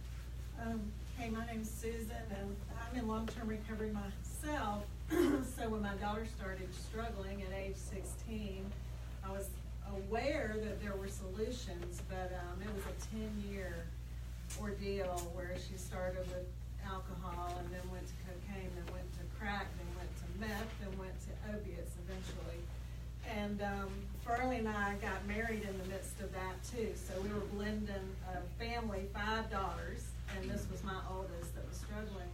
Hey, my name's Susan, and I'm in long-term recovery myself. So when my daughter started struggling at age 16, I was aware that there were solutions, but it was a 10-year ordeal where she started with alcohol and then went to cocaine, then went to crack, then went to meth, then went to opiates eventually. And Farley and I got married in the midst of that too. So we were blending a family, 5 daughters, and this was my oldest that was struggling.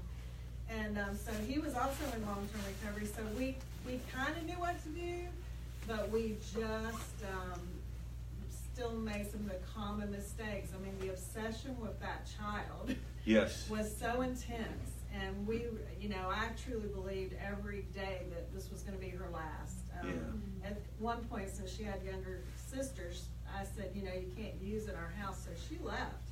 And so he was also in long-term recovery. So we kind of knew what to do, but we just still made some of the common mistakes. The obsession with that child was so intense. And we, I truly believed every day that this was going to be her last. At one point, since she had younger sisters, I said, you can't use it in our house. So she left.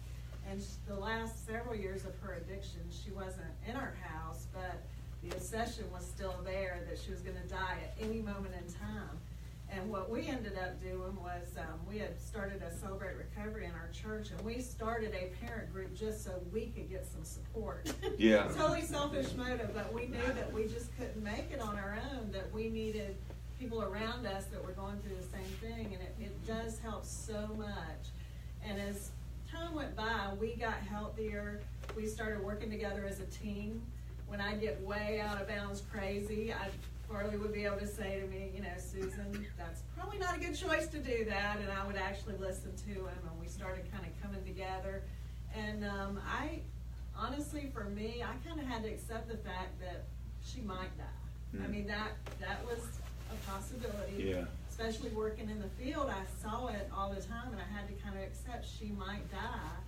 And the last several years of her addiction, she wasn't in our house, but the obsession was still there that she was going to die at any moment in time. And what we ended up doing was we had started a Celebrate Recovery in our church, and we started a parent group just so we could get some support. Yeah. Totally selfish motive, but we knew that we just couldn't make it on our own, that we needed people around us that were going through the same thing, and it does help so much. And as time went by, we got healthier. We started working together as a team. When I get way out of bounds crazy, Farley would be able to say to me, Susan, that's probably not a good choice to do that. And I would actually listen to him, and we started kind of coming together. And I, honestly, for me, I kind of had to accept the fact that she might die. That was a possibility. Yeah. Especially working in the field, I saw it all the time, and I had to kind of accept she might die.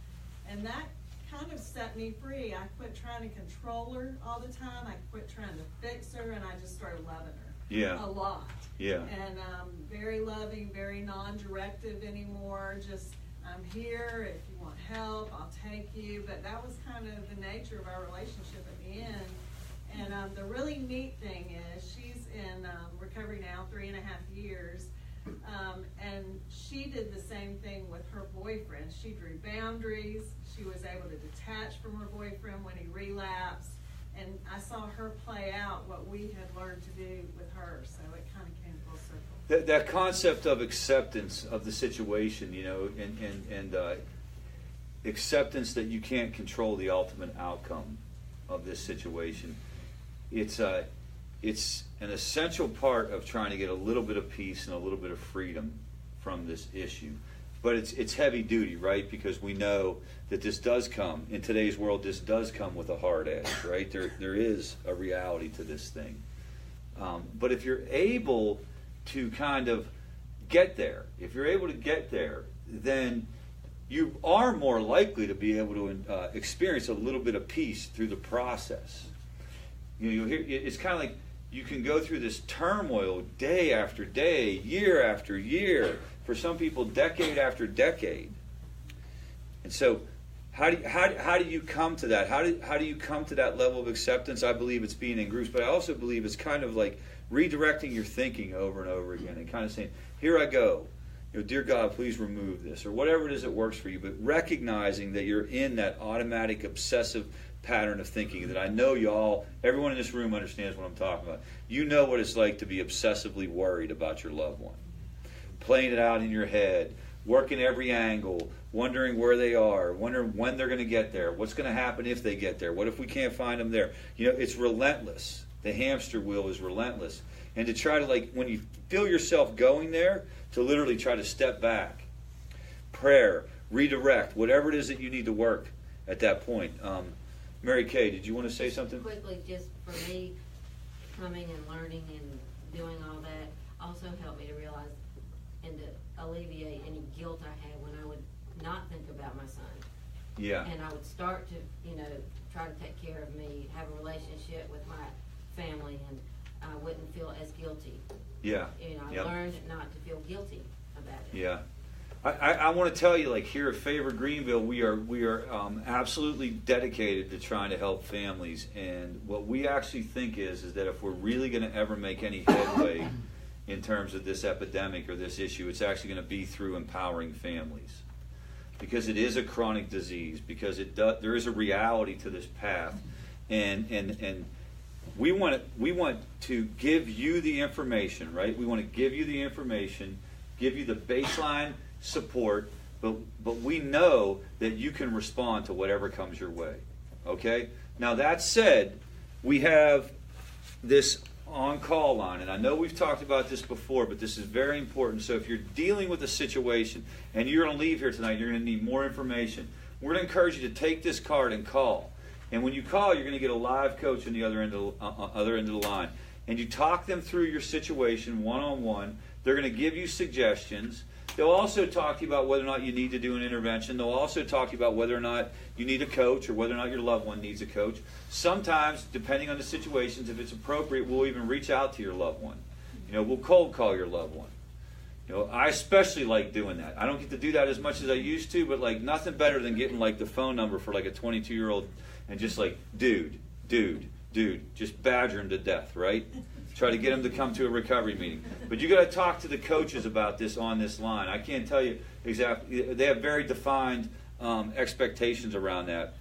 And that kind of set me free. I quit trying to control her all the time. I quit trying to fix her, and I just started loving her a lot. Yeah. And very loving, very non-directive anymore. Just, I'm here. If you want help, I'll take you. But that was kind of the nature of our relationship at the end. And the really neat thing is she's in recovery now 3.5 years. And she did the same thing with her boyfriend. She drew boundaries. She was able to detach from her boyfriend when he relapsed. And I saw her play out what we had learned to do with her. So it kind of came full circle. That concept of acceptance of the situation, and acceptance that you can't control the ultimate outcome of this situation. it's an essential part of trying to get a little bit of peace and a little bit of freedom from this issue. But it's heavy duty, right? Because we know that this does come, in today's world, this does come with a hard edge, right? There is a reality to this thing. But if you're able to kind of get there, then you are more likely to be able to experience a little bit of peace through the process. You'll hear, it's kind of like you can go through this turmoil day after day, year after year, for some people decade after decade. And so how do you come to that? How do you come to that level of acceptance? I believe it's being in groups, but I also believe it's kind of like redirecting your thinking over and over again and kind of saying, here I go. Dear God, please remove this, or whatever it is that works for you, but recognizing that you're in that automatic obsessive pattern of thinking that I know everyone in this room understands what I'm talking about. You know what it's like to be obsessively worried about your loved one. Playing it out in your head, working every angle, wondering where they are, wondering when they're going to get there, what's going to happen if they get there, what if we can't find them there. It's relentless. The hamster wheel is relentless. And to try to, when you feel yourself going there, to literally try to step back, prayer, redirect, whatever it is that you need to work at that point. Mary Kay, did you want to say something? Quickly, just for me, coming and learning and doing all that also helped me to realize and to alleviate any guilt I had when I would not think about my son. Yeah. And I would start to, try to take care of me, have a relationship with my family, and I wouldn't feel as guilty. Yeah. I learned not to feel guilty about it. Yeah. I want to tell you, here at Favor Greenville, we are absolutely dedicated to trying to help families. And what we actually think is that if we're really going to ever make any headway in terms of this epidemic or this issue, it's actually going to be through empowering families. Because it is a chronic disease, because there is a reality to this path. And we want to give you the information, right? We want to give you the information, give you the baseline support, but we know that you can respond to whatever comes your way. Okay? Now that said, we have this on-call line, and I know we've talked about this before, but this is very important. So if you're dealing with a situation and you're going to leave here tonight, you're going to need more information, we're going to encourage you to take this card and call. And when you call, you're going to get a live coach on the other end of the line. And you talk them through your situation one-on-one. They're going to give you suggestions. They'll also talk to you about whether or not you need to do an intervention. They'll also talk to you about whether or not you need a coach or whether or not your loved one needs a coach. Sometimes, depending on the situations, if it's appropriate, we'll even reach out to your loved one. We'll cold call your loved one. I especially like doing that. I don't get to do that as much as I used to, but nothing better than getting the phone number for a 22-year-old and just dude, just badger him to death, right? Try to get him to come to a recovery meeting. But you got to talk to the coaches about this on this line. I can't tell you exactly. They have very defined expectations around that.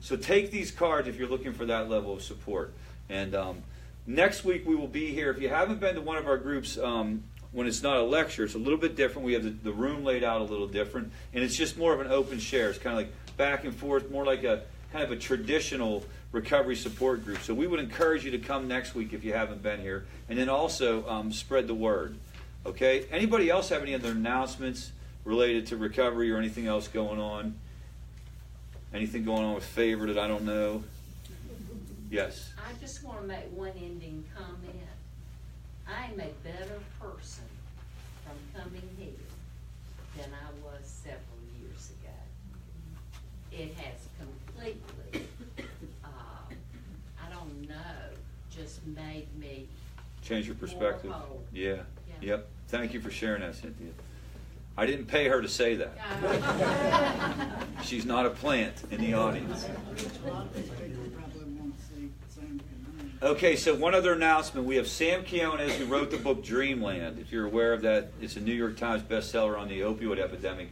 So take these cards if you're looking for that level of support. And next week we will be here. If you haven't been to one of our groups, when it's not a lecture, it's a little bit different. We have the room laid out a little different. And it's just more of an open share. It's kind of back and forth, more like a kind of a traditional recovery support group. So we would encourage you to come next week if you haven't been here, and then also spread the word. Okay? Anybody else have any other announcements related to recovery or anything else going on? Anything going on with Favor that I don't know? Yes. I just want to make one ending comment. I'm a better person from coming here than I was several years ago. It has completely, I don't know, just made me change your perspective. More whole. Yeah. Yep. Thank you for sharing that, Cynthia. I didn't pay her to say that. She's not a plant in the audience. Okay, so one other announcement. We have Sam Quiones, who wrote the book Dreamland. If you're aware of that, it's a New York Times bestseller on the opioid epidemic.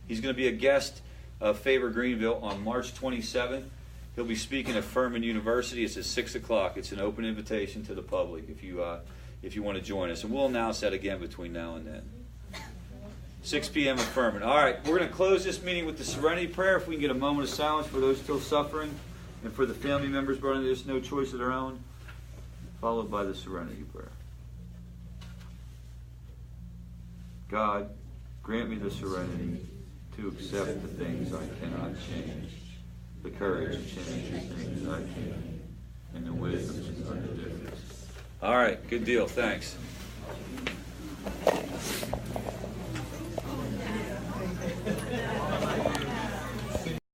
He's going to be a guest of Favor Greenville on March 27th. He'll be speaking at Furman University. It's at 6 o'clock. It's an open invitation to the public if you want to join us. And we'll announce that again between now and then. 6 p.m. at Furman. All right, we're going to close this meeting with the Serenity Prayer. If we can get a moment of silence for those still suffering and for the family members, brother, there's no choice of their own. followed by the serenity prayer. God, grant me the serenity to accept the things I cannot change, the courage to change the things I can, and the wisdom to know the difference. All right, good deal. Thanks.